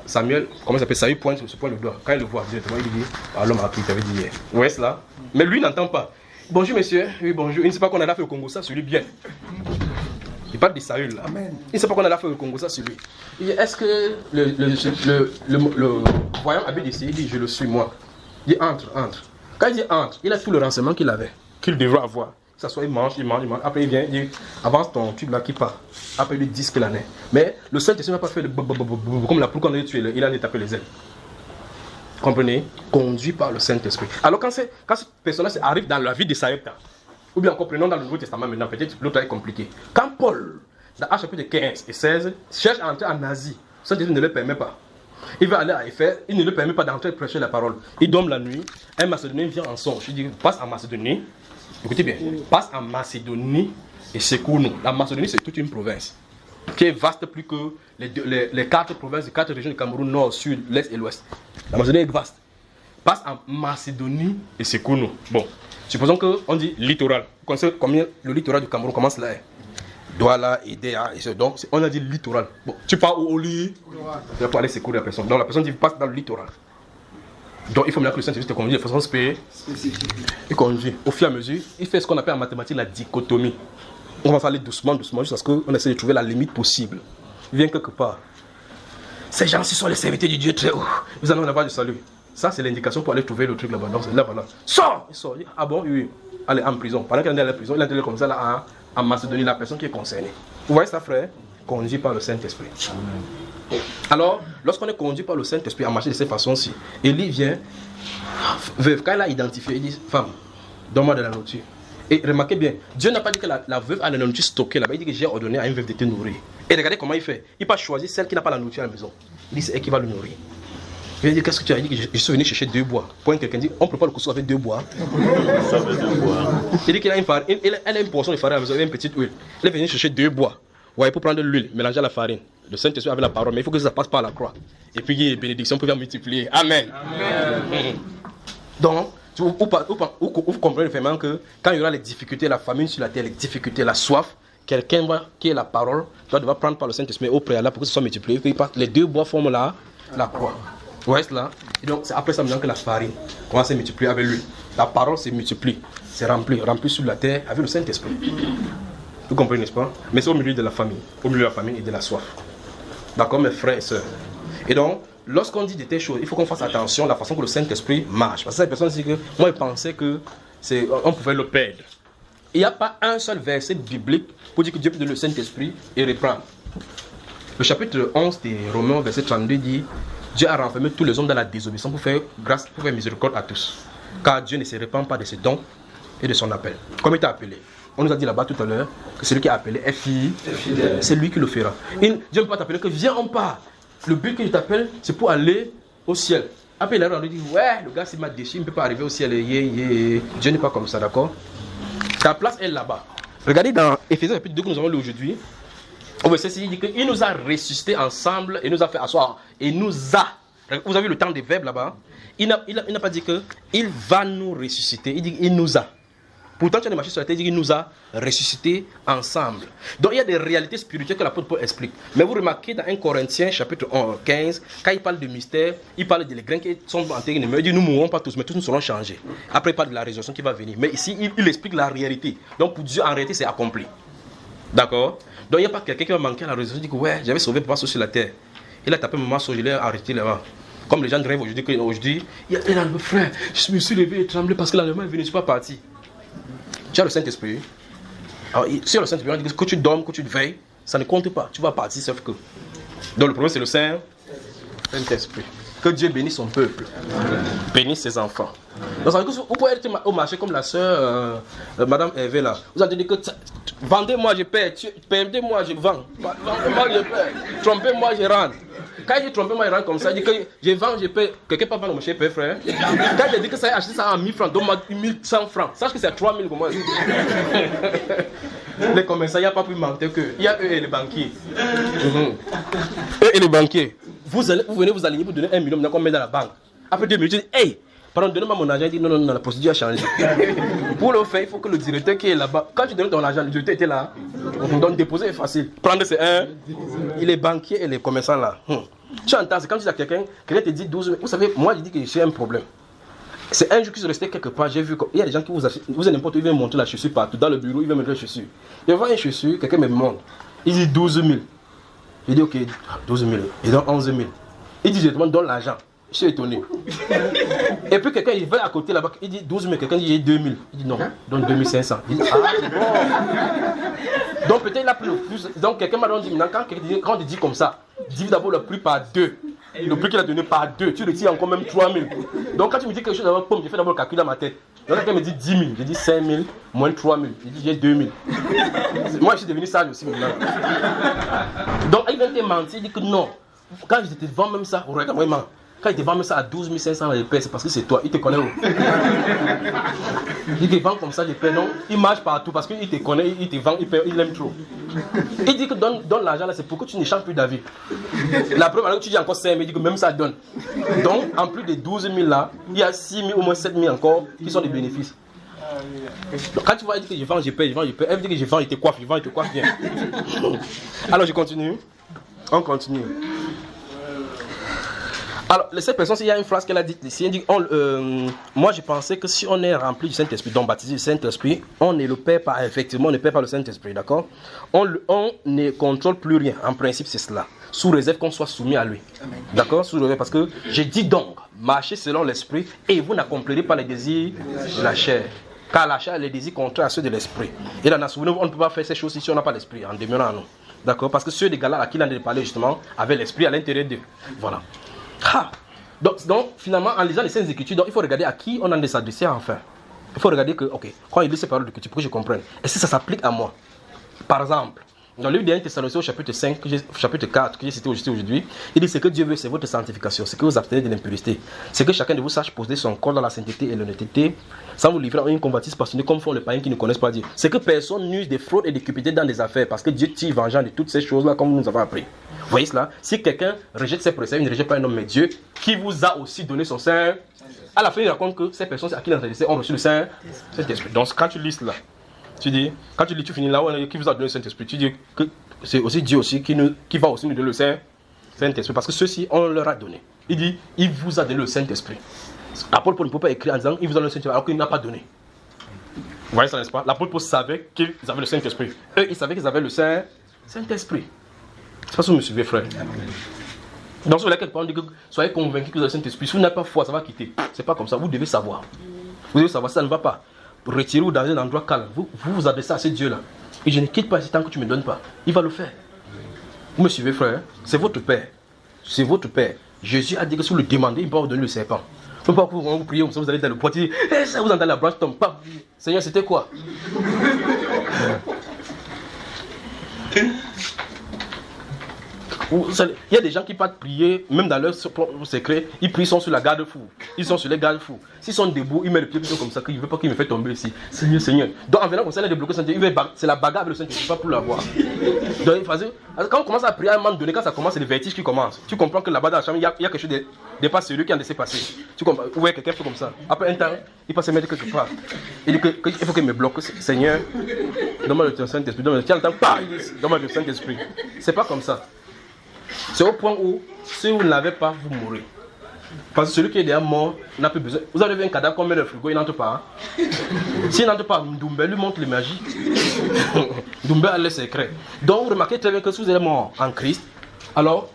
Samuel, comment il s'appelle? Saül pointe le doigt. Quand il le voit directement, il dit, l'homme a pris, il t'avait dit hier. Vous voyez cela? Mais lui n'entend pas. Bonjour monsieur, oui bonjour. Il ne sait pas qu'on a fait au Congo, ça, celui bien. Il parle de Saül là. Amen. Il ne sait pas qu'on a fait au Congo, ça, celui. Il dit, est-ce que le voyant habite ici? Il dit, je le suis moi. Il dit, entre. Quand il dit entre, il a tout le renseignement qu'il avait, qu'il devrait avoir. Ça soit il mange. Après il vient, il dit, avance ton tube là qui part. Après il lui dit ce qu'il en est. Mais le Saint-Esprit n'a pas fait le comme la poule qu'on a tué, il a tapé les ailes. Comprenez? Conduit par le Saint-Esprit. Alors quand cette personne-là arrive dans la vie de Sarepta, ou bien encore prenons dans le Nouveau Testament maintenant, peut-être l'autre est compliqué. Quand Paul, dans Actes chapitre 15 et 16, cherche à entrer en Asie, le Saint-Esprit ne le permet pas. Il va aller à Éphèse, il ne le permet pas d'entrer et prêcher la parole. Il dorme la nuit, un Macédonien vient en songe. Il dit, passe en Macédonie. Écoutez bien, passe en Macédonie et secours-nous. La Macédonie, c'est toute une province qui est vaste plus que les 4 provinces, les 4 régions du Cameroun, nord, sud, l'est et l'ouest. La Macédonie est vaste. Passe en Macédonie et secours-nous. Bon, supposons qu'on dit littoral. Vous connaissez combien le littoral du Cameroun commence là? Douala, Idéa, et ce. Donc, on a dit littoral. Bon, tu pars au lit, tu vas pas aller secourir la personne. Donc, la personne dit passe dans le littoral. Donc il faut bien que le Saint-Esprit te conduise de façon spécifique. Il conduit. Au fur et à mesure, il fait ce qu'on appelle en mathématiques la dichotomie. On va aller doucement jusqu'à ce qu'on essaie de trouver la limite possible. Il vient quelque part. Ces gens-ci sont les serviteurs du Dieu très haut. Vous allez en avoir du salut. Ça, c'est l'indication pour aller trouver le truc là-bas. Donc là, voilà. Sors! Il sort. Ah bon? Oui. Allez, en prison. Pendant qu'il est dans la prison, il est entré comme ça là, en Macédonie, la personne qui est concernée. Vous voyez ça, frère? Conduit par le Saint-Esprit. Alors, lorsqu'on est conduit par le Saint-Esprit à marcher de cette façon-ci, Élie vient, veuve, quand elle a identifié, il dit, femme, donne-moi de la nourriture. Et remarquez bien, Dieu n'a pas dit que la veuve a la nourriture stockée là-bas, il dit que j'ai ordonné à une veuve de te nourrir. Et regardez comment il fait. Il n'a pas choisi celle qui n'a pas la nourriture à la maison. Il dit, c'est elle qui va le nourrir. Il dit, qu'est-ce que tu as dit? Je suis venu chercher 2 bois. Pour quelqu'un dit, on prépare le couscous avec 2 bois. Il dit qu'il a une farine, elle a une portion de farine à la maison, elle a une petite huile. Elle est venue chercher 2 bois. Ouais, pour prendre l'huile, mélanger à la farine. Le Saint-Esprit avait la parole, mais il faut que ça passe par la croix. Et puis il y a une bénédiction pour faire multiplier. Amen. Amen. Donc, vous comprenez vraiment que quand il y aura les difficultés, la famine sur la terre, les difficultés, la soif, quelqu'un qui est la parole, doit devoir prendre par le Saint-Esprit au préalable pour que ce soit multiplié. Les 2 bois forment la croix. voyez cela? Et donc, c'est après ça maintenant que la farine commence à se multiplier avec lui. La parole se multiplie, c'est rempli sur la terre avec le Saint-Esprit. Vous comprenez, n'est-ce pas? Mais c'est au milieu de la famille, et de la soif. D'accord, mes frères et sœurs? Et donc, lorsqu'on dit de telles choses, il faut qu'on fasse attention à la façon que le Saint-Esprit marche. Parce que cette personne dit que moi, je pensais que on pouvait le perdre. Il n'y a pas un seul verset biblique pour dire que Dieu peut donner le Saint-Esprit et reprendre. Le chapitre 11 des Romains, verset 32 dit: Dieu a renfermé tous les hommes dans la désobéissance pour faire grâce, pour faire miséricorde à tous. Car Dieu ne se répand pas de ses dons et de son appel. Comme il t'a appelé. On nous a dit là-bas tout à l'heure que celui qui a appelé est fidèle. C'est lui qui le fera. Et Dieu ne peut pas t'appeler que viens, on part. Le but que je t'appelle, c'est pour aller au ciel. Après, il a dit, ouais, le gars, s'il m'a déchiré, il ne peut pas arriver au ciel. Dieu n'est pas comme ça, d'accord? Ta place est là-bas. Regardez dans Éphésiens chapitre 2 que nous avons lu aujourd'hui. Au verset 6, il dit qu'il nous a ressuscités ensemble et nous a fait asseoir. Et nous a. Vous avez vu le temps des verbes là-bas? Il n'a pas dit qu'il va nous ressusciter. Il dit qu'il nous a. Pourtant, tu as marché sur la terre, il dit qu'il nous a ressuscités ensemble. Donc, il y a des réalités spirituelles que l'apôtre Paul explique. Mais vous remarquez dans 1 Corinthiens, chapitre 15, quand il parle de mystère, il parle des grains qui sont enterrés. Il dit, nous ne mourrons pas tous, mais tous nous serons changés. Après, il parle de la résurrection qui va venir. Mais ici, il explique la réalité. Donc, pour Dieu, en réalité, c'est accompli. D'accord? Donc, il n'y a pas quelqu'un qui va manquer à la résurrection. Il dit que, ouais, j'avais sauvé papa sur la terre. Il a tapé maman sur, je l'ai arrêté là-bas. Comme les gens rêvent aujourd'hui, il y a un frère, je me suis levé et tremblé parce que l'allemand est venu, je ne suis pas parti. Tu as le Saint-Esprit. Alors, sur le Saint-Esprit, on dit que tu dormes, que tu te veilles, ça ne compte pas. Tu vas partir sauf que. Donc le problème, c'est le Saint-Esprit. Que Dieu bénisse son peuple. Bénisse ses enfants. Donc, ça veut dire que vous pouvez être au marché comme la sœur Madame Hervé là. Vous allez dire que vendez-moi, je paie. Perdez-moi, je vends. Vendez-moi, je paie. Trompez-moi, je rends. Quand il dit trompez-moi, il rentre comme ça. Il dit que je vends, je paie. Quelqu'un peut vendre mon chez père, frère. Quand il dit que ça a acheté ça à 1000 francs, donne-moi 1100 francs. Sache que c'est à 3000 comment. Les commerçants, il n'y a pas plus menteur qu'eux. Il y a eux et les banquiers. Eux et les banquiers. Vous venez vous aligner pour donner 1 million, maintenant qu'on met dans la banque. Après 2 minutes, tu dis, hey, pardon, donnez-moi mon argent. Il dit, non, la procédure a changé. Pour le faire, il faut que le directeur qui est là-bas, quand tu donnes ton argent, le directeur était là. Donc déposer est facile. Prendre c'est il est banquier et les commerçants là. Tu entends, c'est quand tu dis à quelqu'un te dit 12 000. Vous savez, moi je dis que j'ai un problème. C'est un jour que je restais quelque part, j'ai vu qu'il y a des gens qui vous êtes n'importe où, ils viennent montrer la chaussure partout. Dans le bureau, ils viennent mettre la chaussure. Je vois une chaussure, quelqu'un me montre. Il dit 12 000. Je dis, ok, 12 000. Il donne 11 000. Il dit, je demande, donne l'argent. Je suis étonné. Et puis quelqu'un, il va à côté là-bas, il dit 12 000. Quelqu'un dit, j'ai 2 000. Il dit, non, donne 2 500. Il dit, ah, bon. Donc peut-être il a pris le plus. Donc quelqu'un m'a dit, maintenant, quand tu dis comme ça, divise d'abord le prix par 2. Le prix qu'il a donné par 2, tu retires encore même 3 000. Donc quand tu me dis quelque chose d'abord, je fais d'abord le calcul dans ma tête. Donc quelqu'un me dit 10 000, je dis 5 000, moins 3 000, je dis j'ai 2 000. Moi je suis devenu sage aussi maintenant. Donc il vient te mentir, il dit que non. Quand je te vends même ça, regarde vraiment. Quand il te vend même ça à 12 500 les paie, c'est parce que c'est toi, il te connaît. Il te vend comme ça les paie, non? Il marche partout parce qu'il te connaît, il te vend, il aime trop. Il dit que donne l'argent là, c'est pour que tu n'échanges plus d'avis. La preuve, alors que tu dis encore 5 000, il dit que même ça donne. Donc, en plus des 12 000 là, il y a 6 000, au moins 7 000 encore, qui sont des bénéfices. Donc, quand tu vois, il dit que je vends, je paie, elle dit que je vends, il te coiffe, bien. Alors, je continue. On continue. Alors, cette personne, il y a une phrase qu'elle a dit ici, elle dit, moi je pensais que si on est rempli du Saint-Esprit, donc baptisé du Saint-Esprit, on ne le perd pas, effectivement, on ne perd pas le Saint-Esprit, d'accord? On ne contrôle plus rien, en principe c'est cela, sous réserve qu'on soit soumis à lui, d'accord? Sous réserve, parce que je dis donc, marchez selon l'Esprit et vous n'accomplirez pas les désirs de la chair. Car la chair a les désirs contraires à ceux de l'Esprit. Et là, souvenez-vous, on ne peut pas faire ces choses si on n'a pas l'Esprit, en demeurant en nous. D'accord? Parce que ceux des Galates à qui il en a parlé justement, avaient l'Esprit à l'intérieur d'eux. Voilà. Donc, finalement, en lisant les Saintes Écritures, il faut regarder à qui on a de s'adresser enfin. Il faut regarder que, ok, quand il lit ces paroles d'Écriture, pour que je comprenne, est-ce que ça s'applique à moi? Par exemple, dans le livre des Thessaloniciens au chapitre 5, chapitre 4, que j'ai cité aujourd'hui, il dit ce que Dieu veut, c'est votre sanctification, c'est que vous abstenez de l'impurité, c'est que chacun de vous sache poser son corps dans la sainteté et l'honnêteté, sans vous livrer à une convoitise passionnée comme font les païens qui ne connaissent pas Dieu. C'est que personne n'use des fraudes et des cupidités dans des affaires, parce que Dieu tire vengeance de toutes ces choses-là, comme nous avons appris. Vous voyez cela? Si quelqu'un rejette ses préceptes, il ne rejette pas un homme, mais Dieu, qui vous a aussi donné son Saint. À la fin, il raconte que ces personnes à qui il a adressé ont reçu le Saint-Esprit. Donc, quand tu lis cela, tu dis, quand tu lis, tu finis là où qui vous a donné le Saint-Esprit, tu dis que c'est aussi Dieu aussi qui va aussi nous donner le Saint-Esprit, parce que ceux-ci, on leur a donné. Il dit, il vous a donné le Saint-Esprit. L'apôtre Paul ne peut pas écrire en disant, il vous a donné le Saint-Esprit alors qu'il n'a pas donné. Vous voyez ça, n'est-ce pas? L'apôtre Paul savait qu'ils avaient le Saint-Esprit. Eux, ils savaient qu'ils avaient le Saint-Esprit. C'est pas ça que vous me suivez, frère. Dans ce cas, quelque part, on dit que soyez convaincus que vous avez le Saint-Esprit. Si vous n'avez pas foi, ça va quitter. C'est pas comme ça. Vous devez savoir. Vous devez savoir, ça ne va pas. Retirez-vous dans un endroit calme. Vous adressez à ce Dieu-là. Et je ne quitte pas ici tant que tu ne me donnes pas. Il va le faire. Vous me suivez, frère? C'est votre Père. C'est votre Père. Jésus a dit que si vous le demandez, il va vous donner le serpent. Faut pas que vous priez, vous allez dans le poitier. Ça vous entendez la branche tombe. Pas. Seigneur, c'était quoi? Il y a des gens qui partent prier, même dans leur secret, ils prient, ils sont sur la garde-fou. Ils sont sur les garde-fous. S'ils sont debout, ils mettent le pied plutôt comme ça, qu'ils ne veulent pas qu'il me fait tomber ici. Seigneur, Seigneur. Donc en venant comme ça, il a débloqué c'est la bagarre avec le Saint-Esprit, pas pour l'avoir. Donc quand on commence à prier à un moment donné, quand ça commence, c'est le vertige qui commence. Tu comprends que là-bas dans la chambre, il y a quelque chose de pas sérieux qui a laissé passer. Tu comprends? Vous voyez quelqu'un fait comme ça. Après un temps, il passe se mettre quelque part. Il dit qu'il faut qu'il me bloque. Seigneur, donne-moi le Saint-Esprit. Donne-moi le Saint-Esprit. C'est pas comme ça. C'est au point où, si vous ne l'avez pas, vous mourrez. Parce que celui qui est déjà mort n'a plus besoin. Vous avez vu un cadavre comme le frigo, il n'entre pas. Hein? S'il n'entre pas, Ndoumbe lui montre les magies. Ndoumbe a le secret. Donc vous remarquez très bien que si vous êtes mort en Christ, alors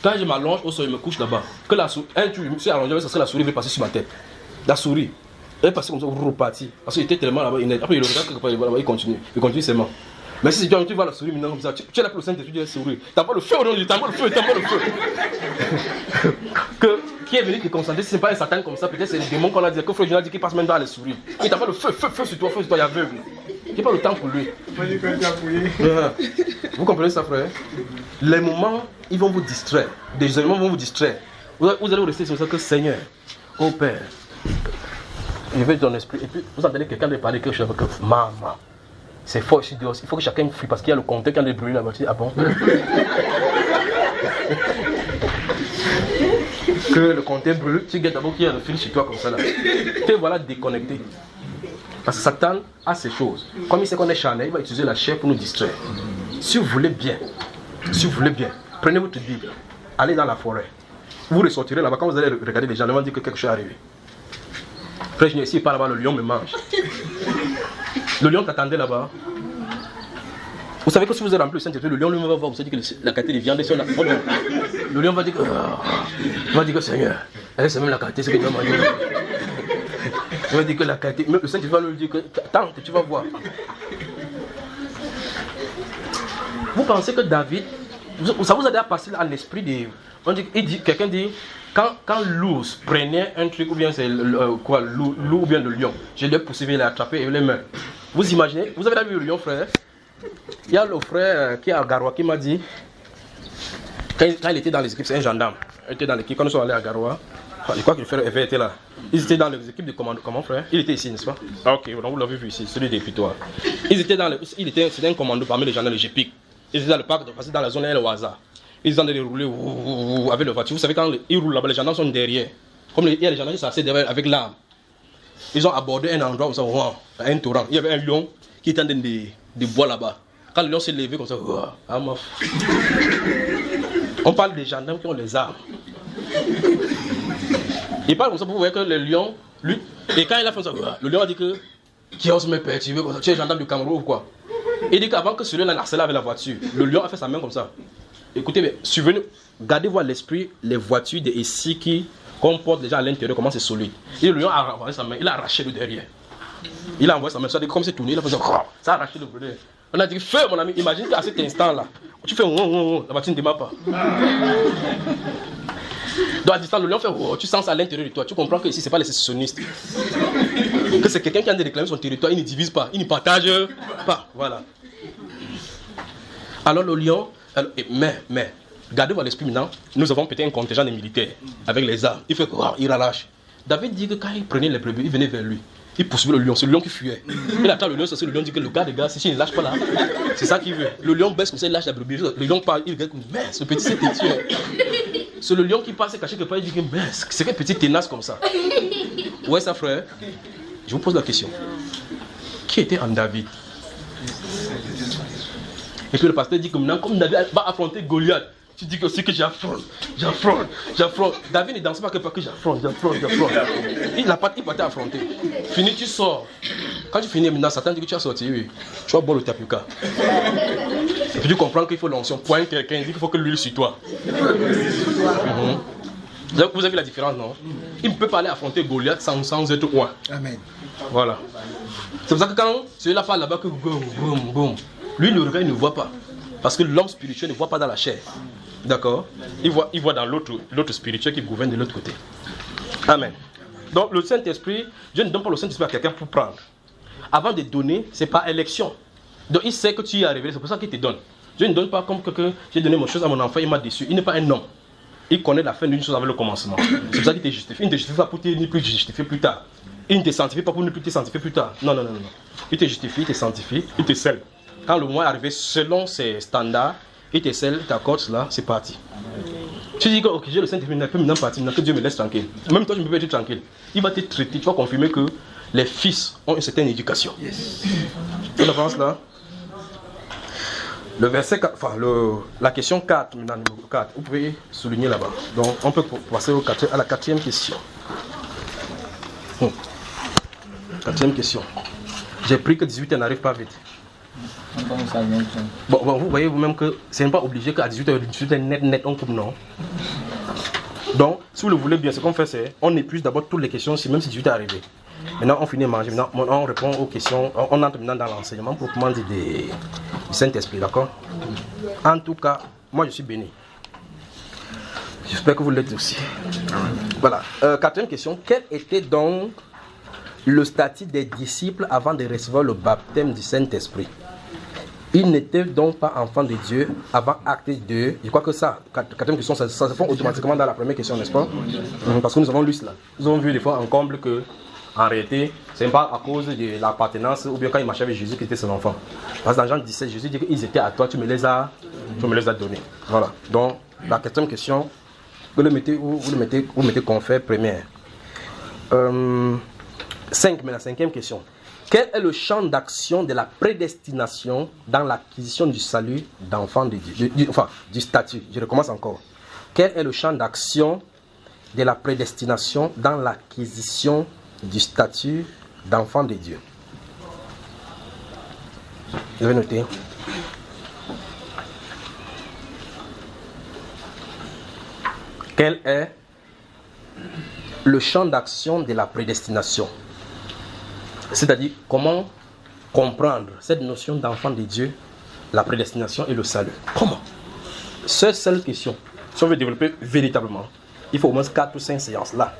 quand je m'allonge au sol, je me couche là-bas. Que la souris, je suis allongé, ça serait la souris va passer sur ma tête. La souris, elle est passée comme ça, vous repartez. Parce qu'il était tellement là-bas, après il regarde quelque part, il continue seulement. Mais si tu vois la souris maintenant comme ça, tu es là pour le Saint-Esprit, tu es souris. T'as pas le feu, t'as pas le feu. Qui est venu te concentrer, si ce n'est pas un Satan comme ça, peut-être c'est le démon qu'on a dit, que Frère Jonathan dit qu'il passe même dans les souris. Il t'as pas le feu sur toi, il y a aveugle. Il n'y a pas le temps pour lui. Vous comprenez ça, frère? Les moments, ils vont vous distraire. Des éléments vont vous distraire. Vous allez rester sur ça que Seigneur, oh Père, je vais dans l'esprit. Et puis vous entendez quelqu'un de parler quelque chose avec maman. C'est fort ici dehors. Il faut que chacun fuit parce qu'il y a le compteur qui a des bruits là-bas. Ah bon? Que le compteur brûle, tu gagnes d'abord qu'il y a le fil chez toi comme ça là. Te voilà déconnecté. Parce que Satan a ces choses. Comme il sait qu'on est charnel, il va utiliser la chair pour nous distraire. Si vous voulez bien, prenez votre Bible, allez dans la forêt. Vous ressortirez là-bas. Quand vous allez regarder les gens, ils vont dire que quelque chose est arrivé. Frère, je ne suis pas là-bas, le lion me mange. Le lion t'attendait là-bas. Vous savez que si vous êtes rempli le Saint-Esprit, le lion lui va voir, vous savez que la qualité de viande est sur la forme. Le lion va dire que Seigneur, c'est même la qualité, c'est que tu vas manger. Il va dire que la qualité, même le Saint-Esprit va lui dire que attends, tu vas voir. Vous pensez que David, ça vous a déjà passé à l'esprit de. Quelqu'un dit, quand l'ours prenait un truc, ou bien c'est loup ou bien le lion, je l'ai poursuivi, il l'a attrapé et il les mains. Vous imaginez, vous avez vu le lion, frère? Il y a le frère qui est à Garoua qui m'a dit, quand il était dans les équipes, c'est un gendarme. Il était dans l'équipe, quand nous sommes allés à Garoua, je crois que le frère avait été là. Ils étaient dans les équipes de commando. Comment, frère? Il était ici, n'est-ce pas? Ah, ok, donc vous l'avez vu ici, celui des Putois. C'était un commando parmi les gendarmes de GPIC. Ils étaient dans le parc, dans la zone au hasard. Ils sont en train de rouler avec le voiture. Vous savez, quand ils roulent là-bas, les gendarmes sont derrière. Comme il y a les gendarmes qui sont assis derrière avec l'arme. Ils ont abordé un endroit où ça, un torrent. Il y avait un lion qui était en train de boire là-bas. Quand le lion s'est levé comme ça, on parle des gendarmes qui ont les armes. Il parle comme ça pour vous voyez que le lion, lui, et quand il a fait ça, le lion a dit que qui ose me perturber comme ça, tu es gendarme du Cameroun ou quoi? Il dit qu'avant que celui-là n'harcèle avec la voiture, le lion a fait sa main comme ça. Écoutez, mais suivez-nous, gardez-vous à l'esprit les voitures des SI qui comportent déjà à l'intérieur comment c'est solide. Et le lion a envoyé sa main, il a arraché le derrière. Il a envoyé sa main, ça dit comme c'est tourné, il a fait ça a arraché le derrière. On a dit feu mon ami, imagine qu'à cet instant-là, tu fais la voiture ne démarre pas. Donc à distance, le lion fait tu sens à l'intérieur de toi, tu comprends que ici c'est pas les sécessionnistes. Que c'est quelqu'un qui a réclamé son territoire, il ne divise pas, il ne partage pas. Voilà. Alors le lion, mais, gardez-vous à l'esprit maintenant, nous avons peut-être un contingent de militaires avec les armes. Il fait quoi? Il relâche. David dit que quand il prenait les brebis, il venait vers lui. Il poursuivait le lion, c'est le lion qui fuyait. Il attend le lion, c'est le lion dit que le gars, si il ne lâche pas là, c'est ça qu'il veut. Le lion baisse comme ça, il lâche la brebis. Le lion parle, il regarde comme mais ce petit c'est têtu. C'est le lion qui passe caché quelque part, il dit que mais c'est quel petit tenace comme ça. Ouais, ça frère. Je vous pose la question. Qui était en David? Et puis le pasteur dit que maintenant, comme David va affronter Goliath, tu dis aussi que j'affronte. David ne danse pas que j'affronte. Il n'a pas affronté. Fini, tu sors. Quand tu finis maintenant, Satan dit que tu as sorti, oui. Tu vas boire le tapuka. Et puis tu comprends qu'il faut l'onction. Point quelqu'un, il dit qu'il faut que l'huile sur toi. Vous avez la différence, non? Il ne peut pas aller affronter Goliath sans être loin. Amen. Voilà. C'est pour ça que quand celui-là parle là-bas, que boum, lui, le regard, il ne voit pas. Parce que l'homme spirituel ne voit pas dans la chair. D'accord? Il voit dans l'autre spirituel qui gouverne de l'autre côté. Amen. Donc le Saint-Esprit, Dieu ne donne pas le Saint-Esprit à quelqu'un pour prendre. Avant de donner, c'est par élection. Donc il sait que tu y es arrivé, c'est pour ça qu'il te donne. Dieu ne donne pas comme quelqu'un, j'ai donné mon chose à mon enfant, il m'a déçu. Il n'est pas un homme. Il connaît la fin d'une chose avec le commencement. C'est pour ça qu'il te justifie. Il ne te justifie pas pour te plus justifier plus tard. Il ne te sanctifie pas pour ne plus te sanctifier plus tard. Non. Il te justifie, il te sanctifie, il te scelle. Quand le moment est arrivé selon ses standards, il te scelle, t'accordes cela, c'est parti. Tu dis que ok, j'ai le Saint-Esprit, il ne peut maintenant partir, que Dieu me laisse tranquille. Même toi, je ne peux pas être tranquille. Il va te traiter, tu vas confirmer que les fils ont une certaine éducation. Tu avance là. Le verset 4, la question 4, maintenant, numéro 4, vous pouvez souligner là-bas. Donc, on peut passer à la quatrième question. Quatrième question. J'ai pris que 18 n'arrive pas vite. Bon, vous voyez vous-même que ce n'est pas obligé qu'à 18h, net, on coupe, non. Donc, si vous le voulez bien, ce qu'on fait, c'est on épuise d'abord toutes les questions, même si 18 est arrivé. Maintenant, on finit de manger, maintenant, on répond aux questions, on entre maintenant dans l'enseignement proprement dit du Saint-Esprit, d'accord? En tout cas, moi je suis béni. J'espère que vous l'êtes aussi. Voilà. Quatrième question, quel était donc le statut des disciples avant de recevoir le baptême du Saint-Esprit? Ils n'étaient donc pas enfants de Dieu avant Acte 2. Je crois que ça, quatrième question, ça se fait automatiquement dans la première question, n'est-ce pas? Parce que nous avons lu cela. Nous avons vu des fois en comble que, en réalité, ce n'est pas à cause de l'appartenance ou bien quand il marchait avec Jésus qui était son enfant. Parce que dans Jean 17, Jésus dit qu'ils étaient à toi, tu me les as donnés. Voilà. Donc, la quatrième question, vous mettez confère première. 5, mais la cinquième question. Quel est le champ d'action de la prédestination dans l'acquisition du salut d'enfant de Dieu, du statut? Je recommence encore. Quel est le champ d'action de la prédestination dans l'acquisition du statut d'enfant de Dieu? Je vais noter. Quel est le champ d'action de la prédestination? C'est-à-dire, comment comprendre cette notion d'enfant de Dieu, la prédestination et le salut? Comment? Seule question. Si on veut développer véritablement, il faut au moins 4 ou 5 séances là.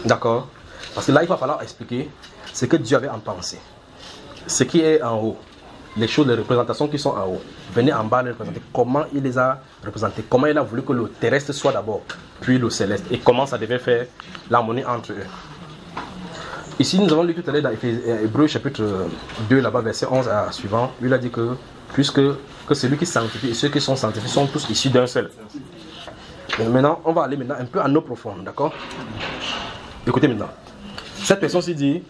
D'accord? Parce que là, il va falloir expliquer ce que Dieu avait en pensée. Ce qui est en haut. Les choses, les représentations qui sont en haut. Venez en bas les représenter. Comment il les a représentés? Comment il a voulu que le terrestre soit d'abord, puis le céleste. Et comment ça devait faire l'harmonie entre eux. Ici, nous avons lu tout à l'heure dans Hébreux chapitre 2, là-bas, verset 11 à suivant. Lui, il a dit que, puisque celui qui sanctifie et ceux qui sont sanctifiés sont tous issus d'un seul. Et maintenant, on va aller maintenant un peu en eau profonde, d'accord? Écoutez maintenant. Cette personne-ci dit,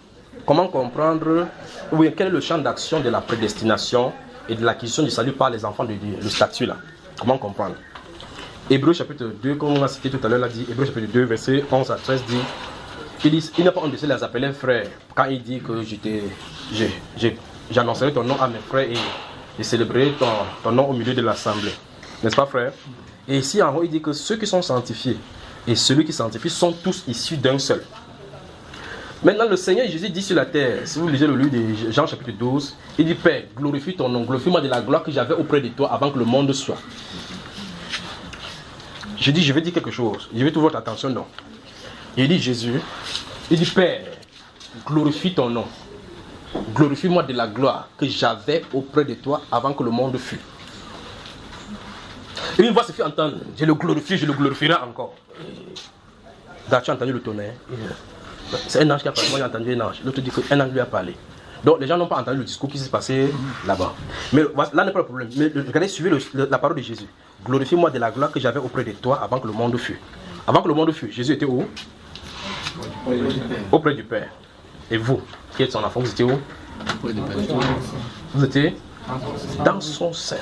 comment comprendre, oui, quel est le champ d'action de la prédestination et de l'acquisition du salut par les enfants de Dieu, le statut là? Comment comprendre? Hébreux chapitre 2, comme on a cité tout à l'heure, là dit, Hébreux chapitre 2, verset 11 à 13 dit, il n'a pas honte de se les appeler frères quand il dit que j'annoncerai ton nom à mes frères et je célébrerai ton nom au milieu de l'assemblée. N'est-ce pas, frère? Et ici en haut, il dit que ceux qui sont sanctifiés et celui qui sanctifie sont tous issus d'un seul. Maintenant, le Seigneur Jésus dit sur la terre, si vous lisez le livre de Jean chapitre 12, il dit, Père, glorifie ton nom, glorifie-moi de la gloire que j'avais auprès de toi avant que le monde soit. Je dis, je vais dire quelque chose, je vais tout votre attention, non. Il dit Jésus, il dit Père, glorifie ton nom. Glorifie-moi de la gloire que j'avais auprès de toi avant que le monde fût. Et une voix se fait entendre, je le glorifierai encore. Donc, tu as entendu le tonnerre? C'est un ange qui a parlé, moi j'ai entendu un ange. L'autre dit qu'un ange lui a parlé. Donc les gens n'ont pas entendu le discours qui s'est passé là-bas. Mais là n'est pas le problème. Mais regardez, suivez la parole de Jésus. Glorifie-moi de la gloire que j'avais auprès de toi avant que le monde fût. Avant que le monde fût, Jésus était où? Auprès du Père. Et vous, qui êtes son enfant, vous étiez où? Vous étiez dans son sein.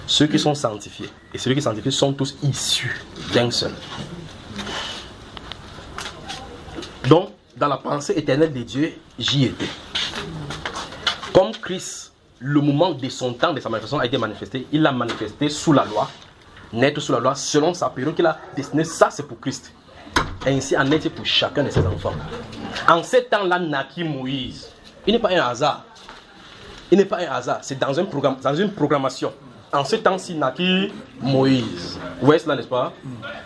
Ceux qui sont sanctifiés et ceux qui sont sanctifiés sont tous issus d'un seul. Donc, dans la pensée éternelle de Dieu, j'y étais. Comme Christ, le moment de son temps, de sa manifestation a été manifesté, il l'a manifesté sous la loi, naître sous la loi, selon sa période qu'il a destinée. Ça, c'est pour Christ. Ainsi en est pour chacun de ses enfants. En ce temps-là naquit Moïse. Il n'est pas un hasard. Il n'est pas un hasard. C'est dans une programmation. En ce temps-ci naquit Moïse. Vous voyez cela, n'est-ce pas?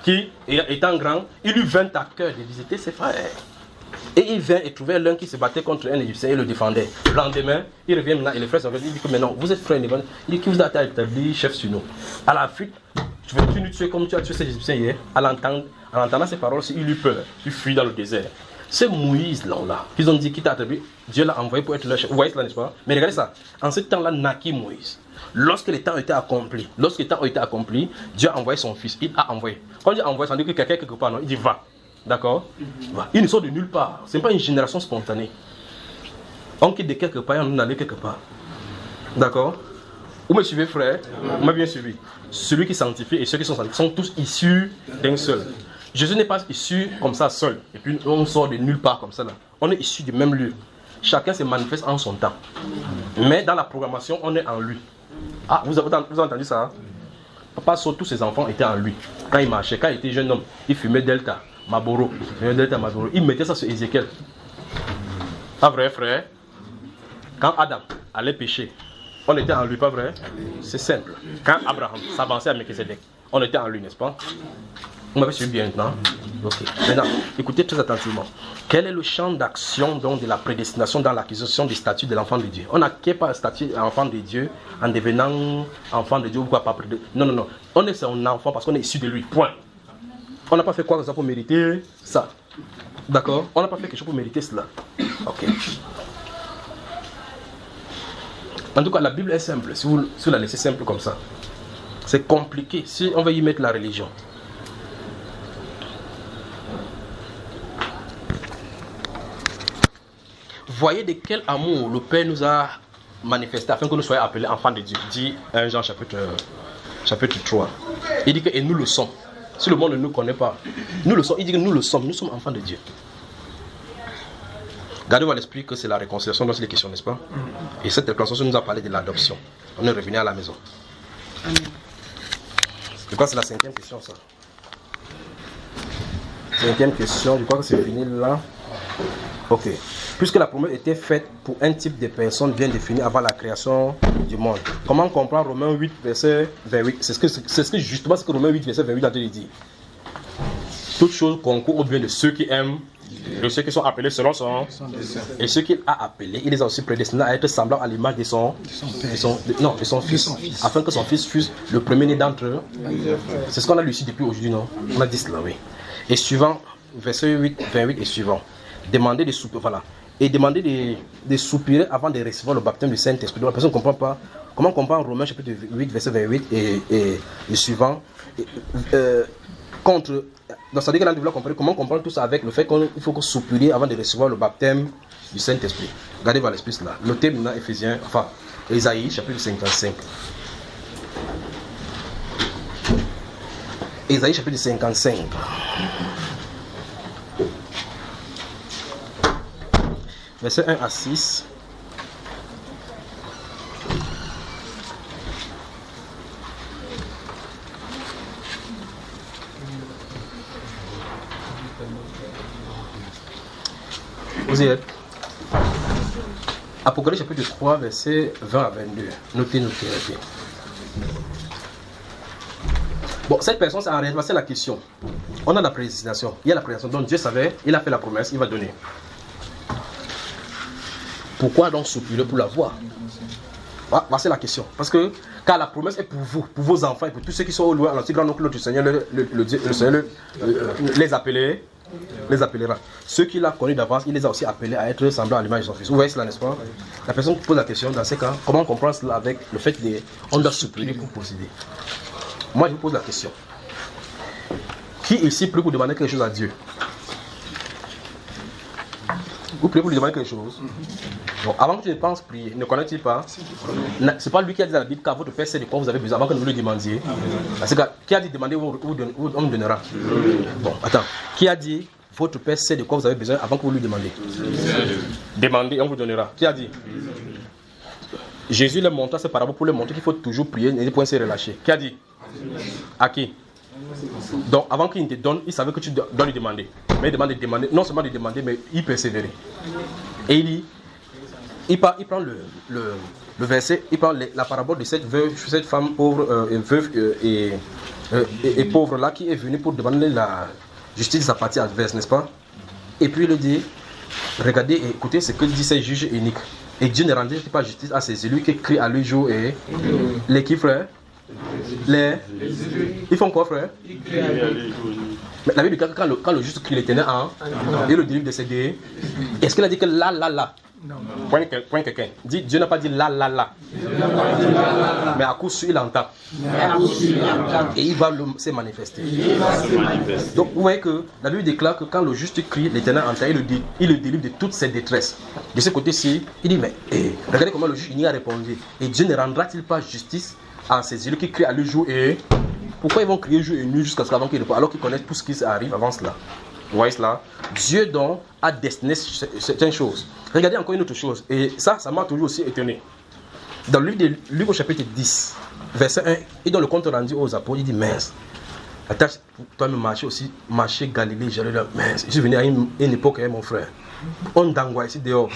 Qui, étant grand, il lui vint à cœur de visiter ses frères. Et il vint et trouvait l'un qui se battait contre un Égyptien et le défendait. Le lendemain, il revient maintenant et les frères sont venus. Il dit que maintenant, vous êtes frères. Il dit qui vous a établi chef sur nous. À la fuite, tu veux nous tuer comme tu as tué ces Égyptiens hier. En entendant ces paroles, il eut peur. Il fuit dans le désert. C'est Moïse là, qu'ils ont dit qui t'a attribué. Dieu l'a envoyé pour être leur chef. Vous voyez cela, n'est-ce pas? Mais regardez ça. En ce temps-là, naquit Moïse. Lorsque les temps étaient accomplis, Dieu a envoyé son fils. Il a envoyé. Quand Dieu a envoyé, ça veut dire que quelqu'un quelque part, non, il dit va. D'accord? Ils ne sont de nulle part. Ce n'est pas une génération spontanée. On quitte de quelque part et on allait quelque part. D'accord? Vous me suivez, frère? Vous m'avez bien suivi. Celui qui sanctifie et ceux qui sont sanctifiés sont tous issus d'un seul. Jésus n'est pas issu comme ça seul. Et puis on sort de nulle part comme ça. Là. On est issu du même lieu. Chacun se manifeste en son temps. Mais dans la programmation, on est en lui. Ah, vous avez entendu ça? Hein? Papa, tous ses enfants étaient en lui. Quand il marchait, quand il était jeune homme, il fumait Delta. Marlboro, il mettait ça sur Ézéchiel. Pas vrai, frère? Quand Adam allait pécher, on était en lui, pas vrai? C'est simple. Quand Abraham s'avançait à Melchisedec, on était en lui, n'est-ce pas? Vous m'avez suivi bien maintenant? Ok. Maintenant, écoutez très attentivement. Quel est le champ d'action donc de la prédestination dans l'acquisition du statut de l'enfant de Dieu? On n'acquiert pas le statut d'enfant de Dieu en devenant enfant de Dieu ou quoi pas. Non. On est son enfant parce qu'on est issu de lui. Point. On n'a pas fait quoi que ça pour mériter ça. D'accord? On n'a pas fait quelque chose pour mériter cela. Ok. En tout cas, la Bible est simple. Si vous la laissez simple comme ça, c'est compliqué. Si on veut y mettre la religion. Voyez de quel amour le Père nous a manifesté afin que nous soyons appelés enfants de Dieu. Dit 1 Jean chapitre 3. Il dit que et nous le sommes. Si le monde ne nous connaît pas, nous le sommes. Il dit que nous le sommes. Nous sommes enfants de Dieu. Gardez-vous à l'esprit que c'est la réconciliation dont c'est les questions, n'est-ce pas? Et cette réconciliation nous a parlé de l'adoption. On est revenu à la maison. Je crois que c'est la 5e question, ça. 5e question, je crois que c'est fini là. Ok. Puisque la promesse était faite pour un type de personne bien définie avant la création du monde. Comment comprendre Romains 8, verset 28? C'est justement ce que Romains 8, verset 28 a dit. Toute chose concourt au bien de ceux qui aiment, de ceux qui sont appelés selon son et ceux qu'il a appelés, il les a aussi prédestinés à être semblants à l'image de son fils, afin que son fils fût le premier-né d'entre eux. C'est ce qu'on a lu ici depuis aujourd'hui, non? On a dit cela, oui. Et suivant, verset 28 et suivant. Demandez de soupirer, voilà. Et demander de soupirer avant de recevoir le baptême du Saint-Esprit. Donc la personne ne comprend pas. Comment comprendre Romains chapitre 8, verset 28 et suivant contre. Donc ça veut dire qu'elle a compris comment comprendre tout ça avec le fait qu'il faut soupirer avant de recevoir le baptême du Saint-Esprit. Regardez-vous à l'esprit là. Notez maintenant Éphésiens, enfin Ésaïe chapitre 55. Ésaïe chapitre 55. Verset 1 à 6. Vous y êtes? Apocalypse chapitre 3, verset 20 à 22. Notez. Bon, cette personne, c'est en réalité, c'est la question. On a la prédestination. Il y a la prédestination. Donc Dieu savait, il a fait la promesse, il va donner. Pourquoi donc soupirer pour l'avoir? C'est la question. Parce que car la promesse est pour vous, pour vos enfants et pour tous ceux qui sont au loin, alors grand oncle du Seigneur, le Seigneur les appellera. Ceux qu'il a connus d'avance, il les a aussi appelés à être semblables à l'image de son fils. Vous voyez cela, n'est-ce pas? La personne pose la question dans ces cas, comment comprendre cela avec le fait qu'on doit soupirer pour posséder? Moi, je vous pose la question. Qui ici prie pour demander quelque chose à Dieu? Vous priez pour lui demander quelque chose? Donc, avant que tu ne penses prier, ne connais-tu pas? C'est pas lui qui a dit dans la Bible qu'à votre Père sait de quoi vous avez besoin avant que vous le demandiez. Parce que qui a dit demander, on me donnera. Bon, attends. Qui a dit votre Père sait de quoi vous avez besoin avant que vous lui demandiez? Demandez, on vous donnera. Qui a dit? Jésus leur montra ces paraboles pour leur montrer qu'il faut toujours prier et ne pas se relâcher. Qui a dit? À qui? Donc avant qu'il ne te donne, il savait que tu dois lui demander. Mais il demande de demander, non seulement de demander, mais il persévérait. Et il dit, il prend le verset, il prend la parabole de cette femme pauvre, veuve et pauvre là qui est venue pour demander la justice de sa partie adverse, n'est-ce pas? Et puis il dit, regardez et écoutez ce que dit ces juges uniques. Et Dieu ne rendait pas justice à ces élus qui crient à lui jour et les qui, frère? Ils font quoi, frère? Mais la Bible dit que quand le juste crie l'Éternel et le délivre de ses guerres, est-ce qu'il a dit que là? Point quelqu'un. Dit, Dieu n'a pas dit là. Mais à coup sûr, il entend. Et il va se manifester. Donc vous voyez que la Bible déclare que quand le juste crie, l'Éternel entend, il le délivre de toutes ses détresses. De ce côté-ci, il dit, mais regardez comment le juge a répondu. Et Dieu ne rendra-t-il pas justice à ces élus qui crient à lui jour et pourquoi ils vont crier jour et nuit jusqu'à ce qu'avant qu'ils répondent alors qu'ils connaissent tout ce qui arrive avant cela? Vous voyez cela? Dieu donc a destiné certaines choses. Regardez encore une autre chose, et ça m'a toujours aussi étonné. Dans le livre de Luc au chapitre 10, verset 1, il donne le compte rendu aux apôtres, il dit, mince, attache toi me marcher Galilée, j'allais là, mince, je suis venu à une époque avec mon frère. On d'angoisse ici dehors.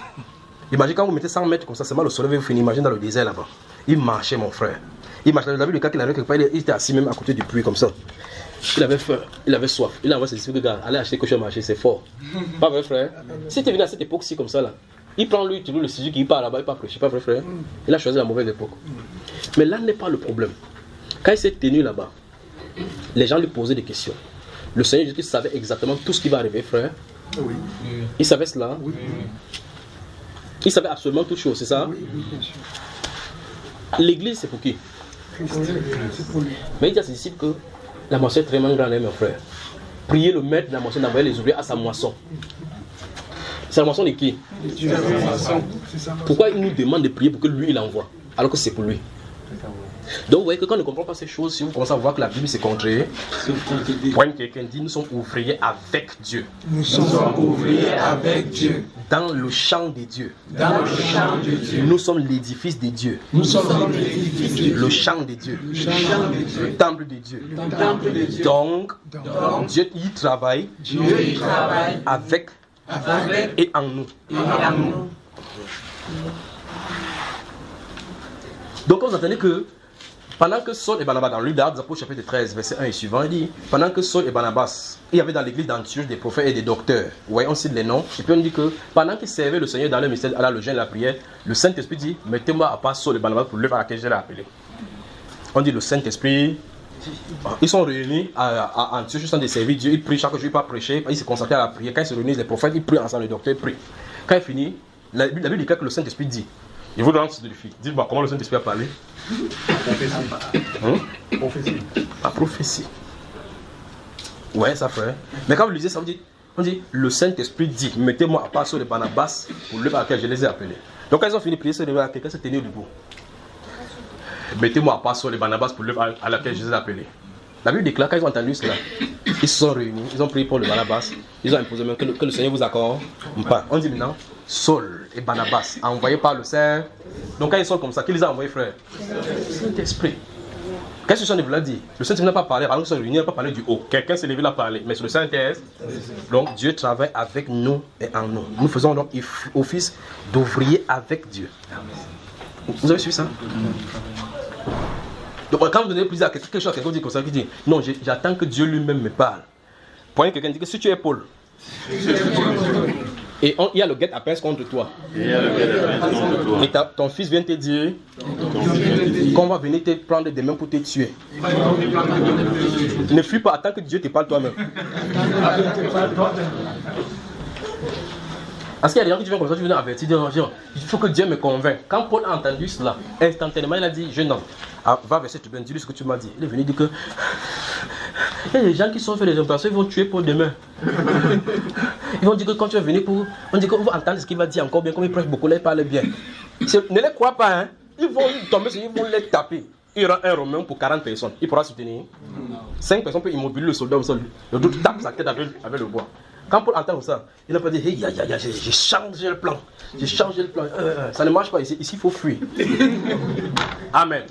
Imaginez quand vous mettez 100 mètres comme ça, c'est mal le soleil, vous finissez, imaginez dans le désert là-bas. Il marchait mon frère. Il marchait, vous avez vu le cas qu'il avait quelque part, il était assis même à côté du puits comme ça. Il avait faim, il avait soif. Il a envoyé ses disciples de gars, allez acheter quelque chose à marcher, c'est fort. Pas vrai, frère? Si tu es venu à cette époque-ci comme ça, là, il prend lui, toujours le sujet qui part là-bas, il part prêcher, pas vrai, frère? Il a choisi la mauvaise époque. Mais là n'est pas le problème. Quand il s'est tenu là-bas, les gens lui posaient des questions. Le Seigneur Jésus savait exactement tout ce qui va arriver, frère. Oui. Il savait cela. Oui. Il savait absolument toutes choses, c'est ça? Oui, bien sûr. L'église, c'est pour qui? C'est pour lui. Mais il dit à ses disciples que la moisson est très grande, mon frère. Priez le maître de la moisson d'envoyer les ouvriers à sa moisson. C'est la moisson de qui? Pourquoi il nous demande de prier pour que lui il envoie alors que c'est pour lui? Donc vous voyez que quand on ne comprend pas ces choses, si vous commencez à voir que la Bible c'est contraire, quand quelqu'un dit nous sommes ouvriers avec Dieu. Nous sommes ouvriers avec Dieu. Dans le champ de Dieu. Dans le champ de Dieu. Nous sommes l'édifice de Dieu. Nous sommes l'édifice de Dieu. Le champ de Dieu. Le champ de Dieu. Le temple de Dieu. Le temple de Dieu. Donc Dieu y travaille. Dieu y travaille avec et en nous. Donc vous entendez que pendant que Saul et Barnabas, dans le livre d'Actes des Apôtres chapitre 13, verset 1 et suivant, il dit, pendant que Saul et Barnabas, il y avait dans l'église d'Antioche des prophètes et des docteurs. Vous voyez, on cite les noms. Et puis on dit que pendant qu'ils servaient le Seigneur dans le mystère, à le jeûne et la prière, le Saint-Esprit dit, mettez-moi à part Saul et Barnabas pour l'œuvre à laquelle je l'ai appelé. On dit le Saint-Esprit, ils sont réunis à Antioche, ils sont des services Dieu, ils prient chaque jour, ils partent prêcher, ils se concentrent à la prière. Quand ils se réunissent, les prophètes, ils prient ensemble, les docteurs, ils prient. Quand il finit, la Bible dit que le Saint-Esprit dit, je vous demande de défi. Dites-moi comment le Saint-Esprit a parlé. Prophétie. La prophétie. Ouais, ça frère. Mais quand vous lisez ça, on dit le Saint-Esprit dit, mettez-moi à part sur les Barnabas pour l'œuvre à laquelle je les ai appelés. Donc quand ils ont fini de prier, quelqu'un s'est tenu debout. Mettez-moi à part sur les Barnabas pour l'œuvre à laquelle je les ai appelés. La Bible déclare quand ils ont entendu cela, ils se sont réunis, ils ont prié pour le Barnabas, ils ont imposé même que le Seigneur vous accorde pas. On dit maintenant, Saul et Barnabas, envoyés par le Saint. Donc quand ils sont comme ça, qui les a envoyés, frère? Le Saint-Esprit. Qu'est-ce que le Seigneur dit? Le Saint-Esprit n'a pas parlé, alors qu'ils sont réunis, il n'a pas parlé du haut. Quelqu'un s'est levé là parler, mais sur le Saint-Esprit. Donc Dieu travaille avec nous et en nous. Nous faisons donc office d'ouvrier avec Dieu. Vous avez suivi ça? Donc quand vous donnez plaisir à quelque chose à quelqu'un dit comme ça, qui dit non, j'attends que Dieu lui-même me parle. Point quelqu'un dit que si tu es Paul, et il y a le guet-apens contre toi, et ton fils vient te dire qu'on va venir te prendre des mains pour te tuer, ne fuis pas, attends que Dieu te parle toi-même. Parce qu'il y a des gens qui viennent comme ça, tu viens avertir, dire, il faut que Dieu me convainque. Quand Paul a entendu cela, instantanément il a dit, jeune homme, va verset 20, dis-lui ce que tu m'as dit. Il est venu dire que Il y a des gens qui sont fait des opérations, ils vont tuer pour demain. Ils vont dire que quand tu vas venir pour... On dit qu'on va entendre ce qu'il va dire encore bien, comme il prêche beaucoup, là, il parle bien. Ne les crois pas, hein. Ils vont tomber sur eux, ils vont les taper. Il y aura un Romain pour 40 personnes. Il pourra soutenir. 5 personnes peuvent immobiliser le soldat au sol. Le doute tape sa tête avec le bois. Quand Paul entend ça, il n'a pas dit hey, j'ai changé le plan. J'ai changé le plan. Ça ne marche pas ici. Ici, il faut fuir. Amen.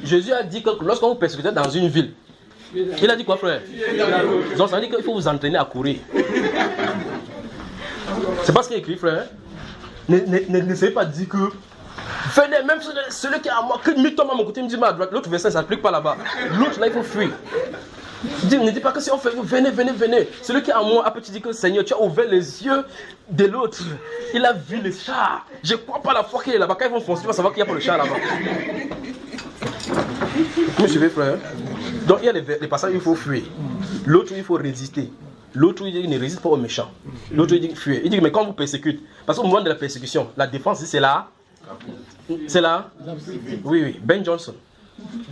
Jésus a dit que lorsqu'on vous persécute dans une ville, il a dit quoi, frère? Donc, ça veut dire qu'il faut vous entraîner à courir. C'est pas ce qu'il a écrit, frère. N'essayez pas de dire que venez, même celui qui est à moi, que mets-toi à mon côté, me dit à droite. L'autre verset, ça s'applique pas là-bas. L'autre, là, il faut fuir. Ne dis pas que si on fait, venez. Celui qui est à moi, après tu dis que Seigneur, tu as ouvert les yeux de l'autre. Il a vu les chars. Je ne crois pas la fois qu'il est là-bas. Quand ils vont foncer, tu vas savoir qu'il n'y a pas le char là-bas. Vous me suivez, frère? Donc il y a les passages où il faut fuir. L'autre, il faut résister. L'autre, il dit qu'il ne résiste pas aux méchants. L'autre, il dit fuir. Il dit mais quand on vous persécute, parce qu'au moment de la persécution, la défense, c'est là. C'est là. Oui. Ben Johnson.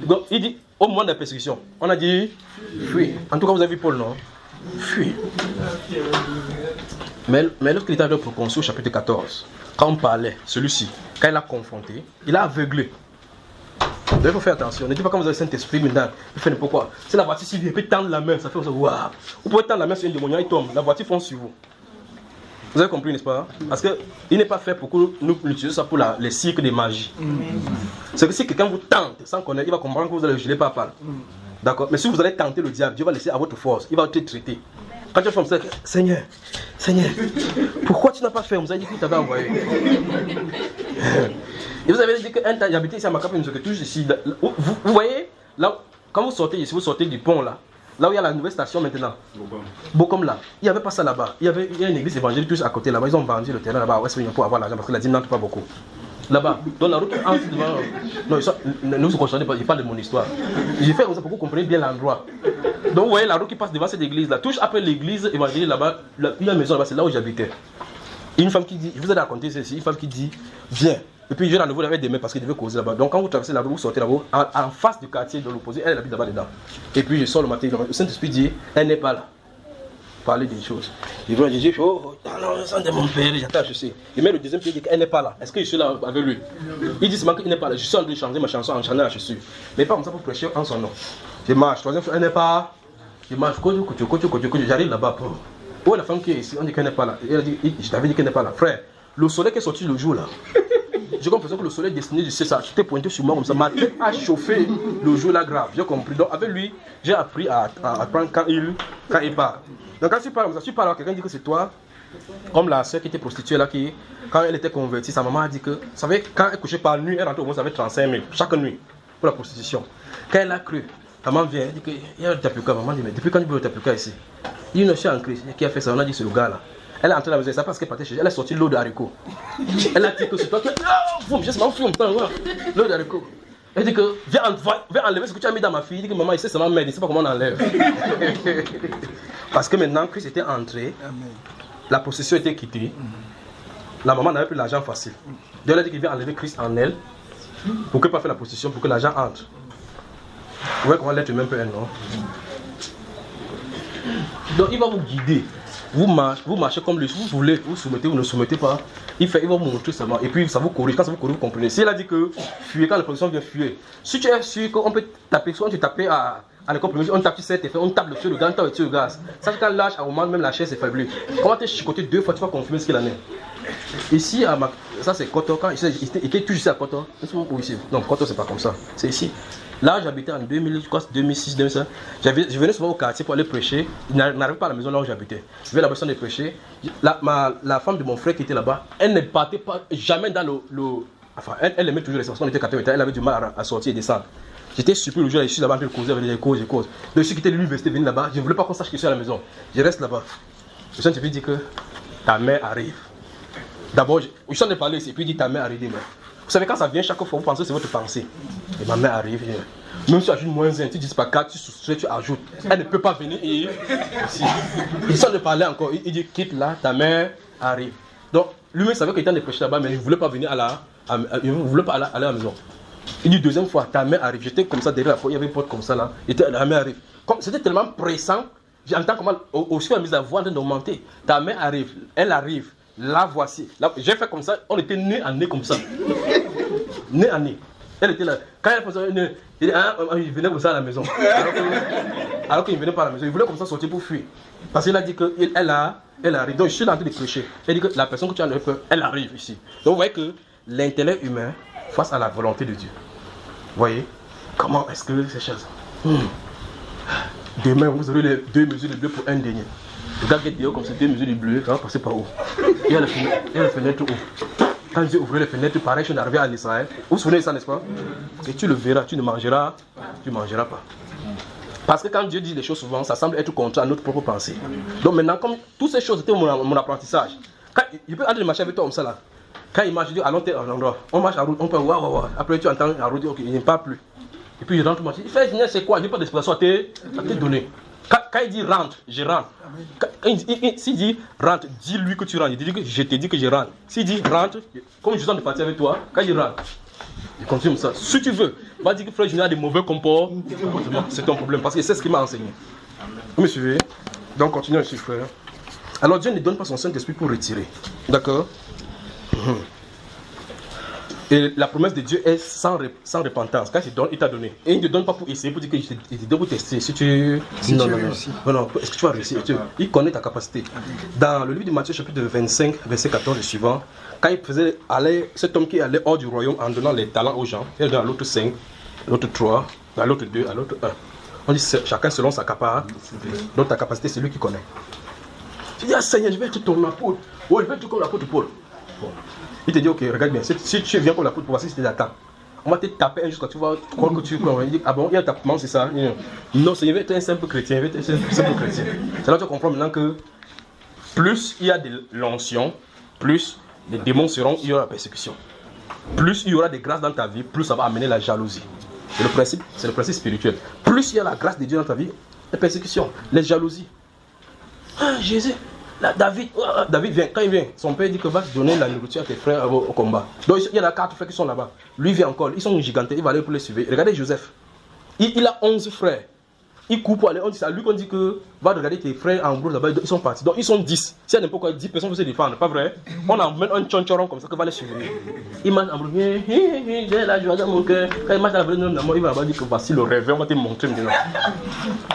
Donc il dit, au moment de la persécution, on a dit fuir. En tout cas, vous avez vu Paul, non? Fuir. Mais lorsqu'il était avec le proconsul au chapitre 14, quand on parlait, celui-ci, quand il l'a confronté, il a aveuglé. Donc il faut faire attention. Ne dites pas quand vous avez le Saint-Esprit maintenant, il fait n'importe quoi. C'est la voiture, s'il vient, il peut tendre la main, ça fait ça. Waouh! Vous pouvez tendre la main sur un démoniaque, il tombe, la voiture fonce sur vous. Vous avez compris, n'est-ce pas? Parce qu'il n'est pas fait pour que nous l'utilisions ça pour les cycles de magie. C'est que si quelqu'un vous tente sans connaître, il va comprendre que vous allez le geler par balle. D'accord? Mais si vous allez tenter le diable, Dieu va laisser à votre force, il va te traiter. Quand tu fais comme ça, Seigneur, pourquoi tu n'as pas fait? Vous avez dit qu'il t'avait envoyé. Et vous avez dit qu'un temps, j'habitais ici à Macapé, nous tous ici. Vous voyez, là, quand vous sortez ici, vous sortez du pont là. Là où il y a la nouvelle station maintenant. Bokom là. Il n'y avait pas ça là-bas. Il y a une église évangélique tous à côté là-bas. Ils ont vendu le terrain là-bas. Ouais, pour avoir l'argent parce que la dîme n'entre pas beaucoup. Là-bas. Dans la route entre devant. Non, ne vous concernez pas. Je parle de mon histoire. J'ai fait comme ça pour que vous compreniez bien l'endroit. Donc vous voyez la route qui passe devant cette église là. Touche après l'église évangélique là-bas. Il y a une maison là-bas. C'est là où j'habitais. Une femme qui dit, je vous ai raconté ceci. Une femme qui dit, viens. Et puis je viens à nouveau avec des mains parce qu'il devait causer là-bas. Donc quand vous traversez la rue, vous sortez là-bas, en face du quartier de l'opposé, elle habite là-bas dedans. Et puis je sors le matin, le Saint-Esprit dit, elle n'est pas là. Parler des choses. Je dis, oh, non, le sang de mon père, j'attends, je sais. Et même le deuxième pied dit qu'elle n'est pas là. Est-ce que je suis là avec lui? Il dit seulement qu'il n'est pas là. Je suis en train de changer ma chanson en chantant la chaussure. Mais pas comme ça pour prêcher en son nom. Je marche, troisième fois, elle n'est pas. Je marche, j'arrive là-bas. Où est la femme qui est ici? On dit qu'elle n'est pas là. Elle a dit, je t'avais dit qu'elle n'est pas là. Frère, le soleil qui est sorti le jour là. J'ai compris que le soleil destiné du ciel, ça s'était pointé sur moi comme ça. Ma tête a chauffé le jour là grave. J'ai compris. Donc avec lui, j'ai appris à prendre quand il part. Donc quand tu parles comme ça, tu parles à quelqu'un dit que c'est toi, comme la soeur qui était prostituée là, qui, quand elle était convertie, sa maman a dit que, vous savez, quand elle couchait par nuit, elle rentrait au moins avec 35 000 chaque nuit pour la prostitution. Quand elle a cru, ta maman vient, elle dit qu'il y a le tapuka. Maman dit, mais depuis quand tu veux le tapuka ici? Il y a une soeur en Christ qui a fait ça. On a dit c'est le gars là. Elle est entrée dans la maison, ça parce qu'elle partait chez elle. Elle a sorti l'eau de haricot. Elle a dit que c'est toi qui. Oh, je m'en fous, l'eau de haricot. Elle dit que viens enlever ce que tu as mis dans ma fille. Elle dit que maman, il sait seulement m'aider, il ne sait pas comment on enlève. Parce que maintenant, Christ était entré, la possession était quittée, la maman n'avait plus l'argent facile. Donc elle a dit qu'il vient enlever Christ en elle pour qu'elle ne pas faire la possession, pour que l'argent entre. Vous voyez comment l'être humain peut être, non? Donc il va vous guider. Vous marchez comme lui, si vous voulez, vous soumettez ou ne soumettez pas, il va vous montrer seulement, et puis ça vous corrige, quand ça vous corrige, vous comprenez. Si il a dit que fuyez, quand la position vient fuir, si tu es sûr qu'on peut taper, soit tu tapes à l'école primaire, on tape sur cet effet, on tape le feu, le gaz, on tape le feu, le gaz. Ça fait quand l'âge, à un moment, même la chair s'affaiblit. Comment tu chicoté 2 fois, tu vas confirmer ce qu'il en est. Ici, ça c'est Koto, quand il était toujours ici à Koto, non, Koto c'est pas comme ça, c'est ici. Là, j'habitais en 2006, 2005. Je venais souvent au quartier pour aller prêcher. Il n'arrivait pas à la maison là où j'habitais. Je venais à la personne de prêcher. La femme de mon frère qui était là-bas, elle ne partait pas jamais dans le. Enfin, elle aimait toujours les sorties. On était 4 elle avait du mal à sortir et descendre. J'étais surpris le jour où je suis là-bas, je causais avec les causes. Donc, je suis quitté l'université, venu là-bas. Je ne voulais pas qu'on sache que je suis à la maison. Je reste là-bas. Le Saint-Esprit dit que ta mère arrive. D'abord, je suis en train de parler ici, puis il dit ta mère arrive. Vous savez, quand ça vient chaque fois, vous pensez que c'est votre pensée. Et ma mère arrive. Même si tu ajoutes moins 1, tu dis pas 4, tu soustrais, tu ajoutes. Elle ne peut pas venir et. Il s'en de parler encore. Il dit quitte là, ta mère arrive. Donc, lui-même savait qu'il était en prêcher là-bas, mais il ne voulait pas venir il ne voulait pas aller à la maison. Il dit deuxième fois, ta main arrive. J'étais comme ça derrière la porte, il y avait une porte comme ça là. La main arrive. C'était tellement pressant, j'entends comment au fur et à mesure la voix en train d'augmenter. Ta main arrive, elle arrive. La voici. J'ai fait comme ça, on était nez à nez comme ça. Nez à nez. Elle était là. Quand elle faisait nez, il venait comme ça à la maison. Alors qu'il ne venait pas à la maison, il voulait comme ça sortir pour fuir. Parce qu'il a dit qu'elle arrive. Donc je suis là en train de prêcher. Elle dit que la personne que tu as peur, elle arrive ici. Donc vous voyez que l'intellect humain face à la volonté de Dieu. Vous voyez comment est-ce que ces choses. Demain, vous aurez les 2 mesures de bleu pour un denier. Le gars qui est dehors comme ça, 2 mesures de bleu, ça va passer par où? Il y a les fenêtres où? Quand Dieu ouvrait les fenêtres, pareil, je suis arrivé à Israël. Vous vous souvenez de ça, n'est-ce pas? Et tu le verras, tu ne mangeras pas. Parce que quand Dieu dit les choses souvent, ça semble être contraire à notre propre pensée. Donc maintenant, comme toutes ces choses étaient mon apprentissage, quand il peut aller marcher avec toi comme ça là. Quand il marche, il dit allons à un endroit. On marche à route, on peut waouh. Après tu entends la route, ok, il n'est pas plus. Et puis il rentre, il fait c'est quoi? Il n'y a pas d'expression à te donner. Quand il dit rentre, je rentre. S'il dit rentre, dis-lui que tu rentres. Il dit que je te dis que je rentre. S'il dit rentre, comme je sens de partir avec toi, quand il rentre, il continue comme ça. Si tu veux, va dire que frère Junior a des mauvais comportements. C'est ton problème parce que c'est ce qu'il m'a enseigné. Vous me suivez? Donc continuons ici, frère. Alors Dieu ne donne pas son Saint-Esprit pour retirer. D'accord? Et la promesse de Dieu est sans repentance. Quand il donne, il t'a donné. Et il ne te donne pas pour essayer, pour dire que il te donne pour tester. Si tu réussis. Non, est-ce que tu vas réussir? Il connaît ta capacité. Dans le livre de Matthieu, chapitre 25, verset 14 et suivant, quand il faisait aller, cet homme qui allait hors du royaume en donnant les talents aux gens, il donne à l'autre 5, à l'autre 3, à l'autre 2, à l'autre 1. On dit chacun selon sa capacité. Donc ta capacité, c'est lui qui connaît. Tu dis, ah Seigneur, je vais être ton apôtre. Oh, je vais être comme l'apôtre Paul. Bon. Il te dit, ok, regarde bien, si tu viens pour la poudre, voici ce que tu attends. On va te taper un jusqu'à tu vas croire que tu crois. Il dit, ah bon, il y a un tapement, c'est ça? Non, c'est, il va être un simple chrétien, c'est là que tu comprends maintenant que plus il y a de l'onction, plus les démons seront, il y aura la persécution. Plus il y aura des grâces dans ta vie, plus ça va amener la jalousie. C'est le principe spirituel. Plus il y a la grâce de Dieu dans ta vie, les persécutions, les jalousies. Ah, Jésus! Là, David vient, quand il vient, son père dit que va donner la nourriture à tes frères au combat. Donc il y a la 4 frères qui sont là-bas. Lui vient encore, ils sont gigantesques, il va aller pour les suivre. Regardez Joseph, il a 11 frères. Il coupe pour aller, on dit ça, lui qu'on dit que va regarder tes frères en gros là-bas, ils sont partis. Donc ils sont 10. S'il y a n'importe quoi, 10 personnes peuvent se défendre, pas vrai? On emmène un tchonchoron comme ça que va les suivre. Il marche en gros, j'ai la joie dans mon cœur. Quand il marche dans la vraie nom, il va dire que voici le rêve, on va te montrer maintenant.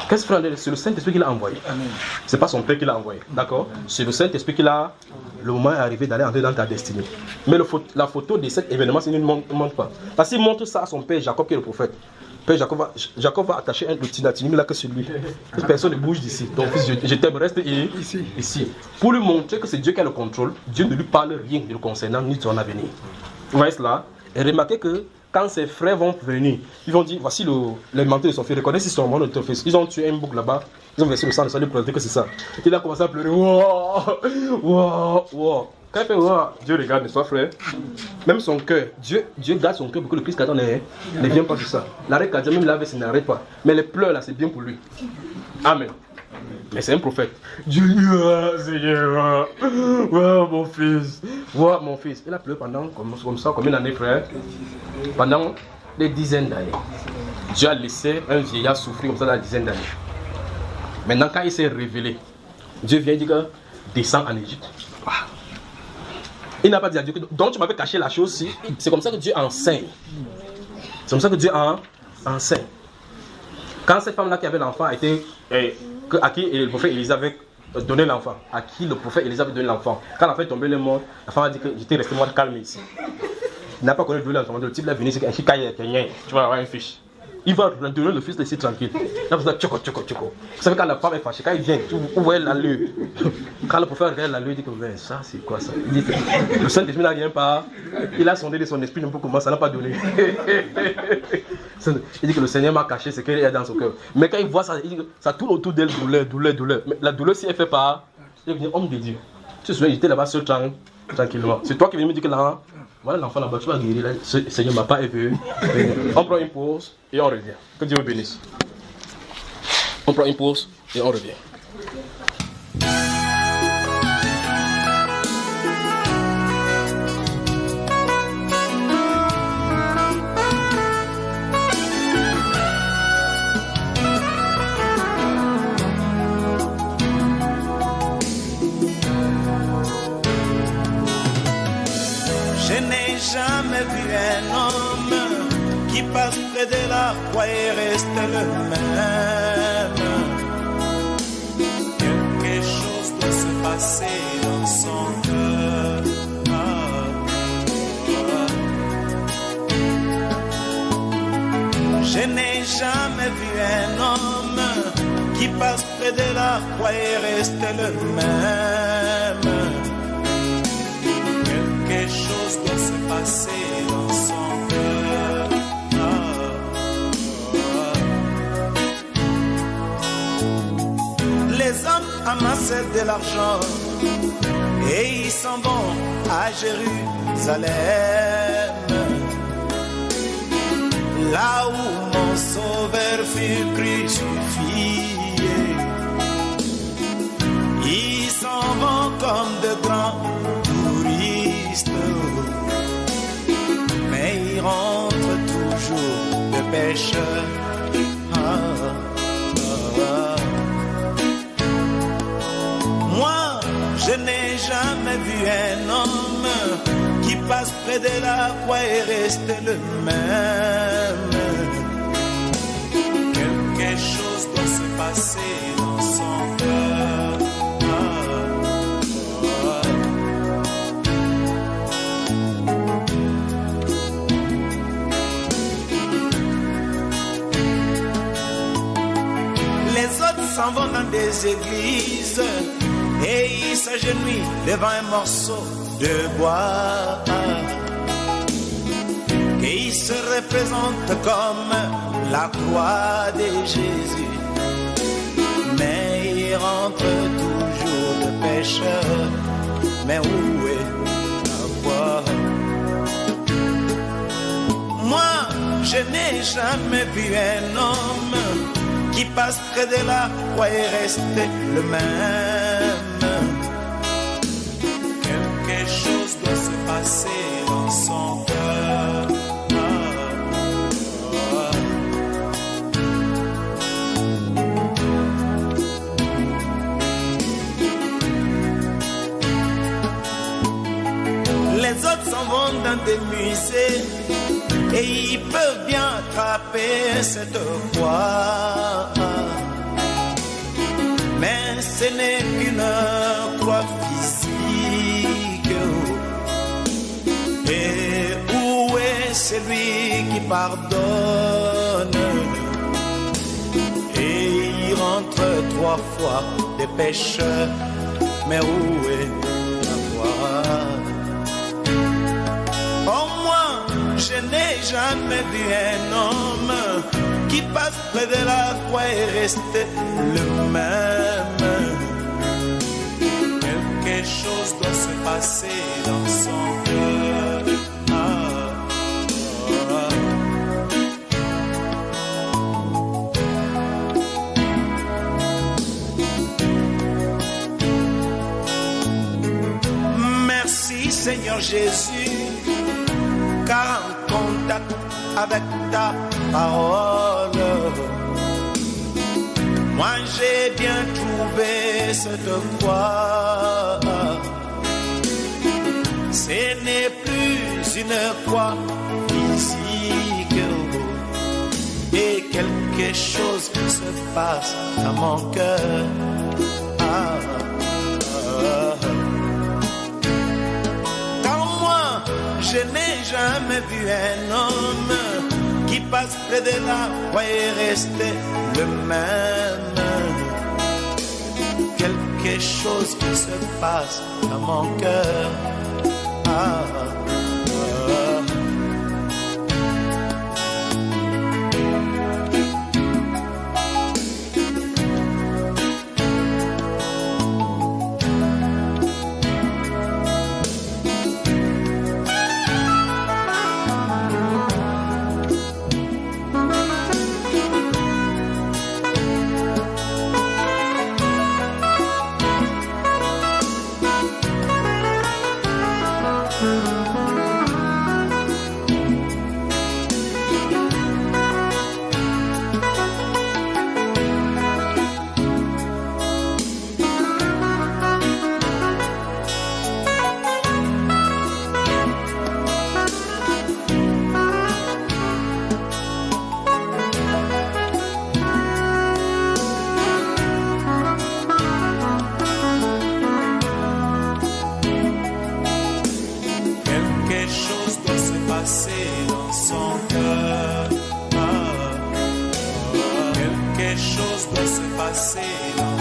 Qu'est-ce que c'est le Saint-Esprit qui l'a envoyé? C'est pas son père qui l'a envoyé, d'accord? C'est le Saint-Esprit qui l'a. Le moment est arrivé d'aller entrer dans ta destinée. Mais la photo de cet événement, c'est ne montre pas. Parce qu'il montre ça à son père Jacob qui est le prophète. Père Jacob va attacher un petit natining là que c'est lui. Personne ne bouge d'ici. Ton fils, je t'aime, reste ici. Pour lui montrer que c'est Dieu qui a le contrôle, Dieu ne lui parle rien de le concernant ni de son avenir. Vous voyez cela? Et remarquez que quand ses frères vont venir, ils vont dire voici le manteau de son fils, reconnais si c'est son manteau de ton fils. Ils ont tué un bouc là-bas, ils ont versé le sang de ça, ils présentaient que c'est ça. Il a commencé à pleurer. Wow. Quand il fait Dieu regarde, n'est-ce pas frère? Même son cœur, Dieu garde son cœur pour que le Christ cardiaque ne vient pas sur ça. L'arrêt cardiaque, même l'AVC n'arrête pas. Mais les pleurs là, c'est bien pour lui. Amen. Mais c'est un prophète. Dieu dit, Seigneur, mon fils. Il a pleuré pendant comme ça, combien d'années, frère? Pendant des dizaines d'années. Dieu a laissé un vieillard souffrir comme ça dans des dizaines d'années. Maintenant, quand il s'est révélé, Dieu vient dire que descend en Égypte. Il n'a pas dit à Dieu que donc tu m'avais caché la chose. C'est comme ça que Dieu enseigne. C'est comme ça que Dieu enseigne. Quand cette femme-là qui avait l'enfant a été à qui le prophète Élisée avait donné l'enfant, à qui le prophète Élisée avait donné l'enfant. Quand l'enfant est tombé le mort, la femme a dit que j'étais resté moi calme ici. Il n'a pas connu de l'enfant. Le type là venu, c'est un chicaille, tu vas avoir un fiche. Il va donner le fils laisser tranquille. Là vous êtes tchoko. Vous savez quand la femme est fâchée, quand il vient, vous voyez l'allure. Quand le prophète regarde l'allure, il dit que ça c'est quoi ça? Il dit que le Saint-Esprit n'a rien pas. Il a sondé de son esprit, n'importe comment, ça n'a pas donné. Il dit que le Seigneur m'a caché ce qu'il y a dans son cœur. Mais quand il voit ça, il dit que ça tourne autour d'elle, douleur. Mais la douleur, si elle ne fait pas, il devient homme de Dieu. Tu te souviens, j'étais là-bas seul tranquillement. C'est toi qui viens me dire que là, voilà l'enfant là-bas, tu vas guérir. Le Seigneur m'a pas éveillé. On prend une pause et on revient. Que Dieu vous bénisse. On prend une pause et on revient. reste le même. Quelque chose doit se passer dans son cœur. Je n'ai jamais vu un homme qui passe près de la croix et reste le même. Quelque chose doit se passer dans son cœur. Les hommes amassent de l'argent et ils s'en vont à Jérusalem, là où mon sauveur fut crucifié. Ils s'en vont comme de grands touristes, mais ils rentrent toujours de pécheurs. Moi, je n'ai jamais vu un homme qui passe près de la croix et reste le même. Quelque chose doit se passer dans son cœur. Les autres s'en vont dans des églises et ils s'agenouillent devant un morceau de bois. Et ils se représentent comme la croix de Jésus, mais ils rentrent toujours de pécheurs. Mais où est la foi? Moi, je n'ai jamais vu un homme qui passe près de la croix et reste le même. Quelque chose doit se passer dans son cœur. Les autres s'en vont dans des musées et ils peuvent bien attraper cette croix. Mais ce n'est qu'une croix physique. Et où est celui qui pardonne? Et il rentre 3 fois des pécheurs. Mais où est la croix? Oh, moi, je n'ai jamais vu un homme qui passe près de la croix et reste le même. Quelque chose doit se passer dans son cœur. Merci Seigneur Jésus, car en contact avec ta parole, moi j'ai bien trouvé cette croix. Ce n'est plus une croix physique, et quelque chose se passe dans mon cœur. Je n'ai jamais vu un homme qui passe près de la croix et reste le même. Quelque chose se passe dans mon cœur.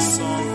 chanson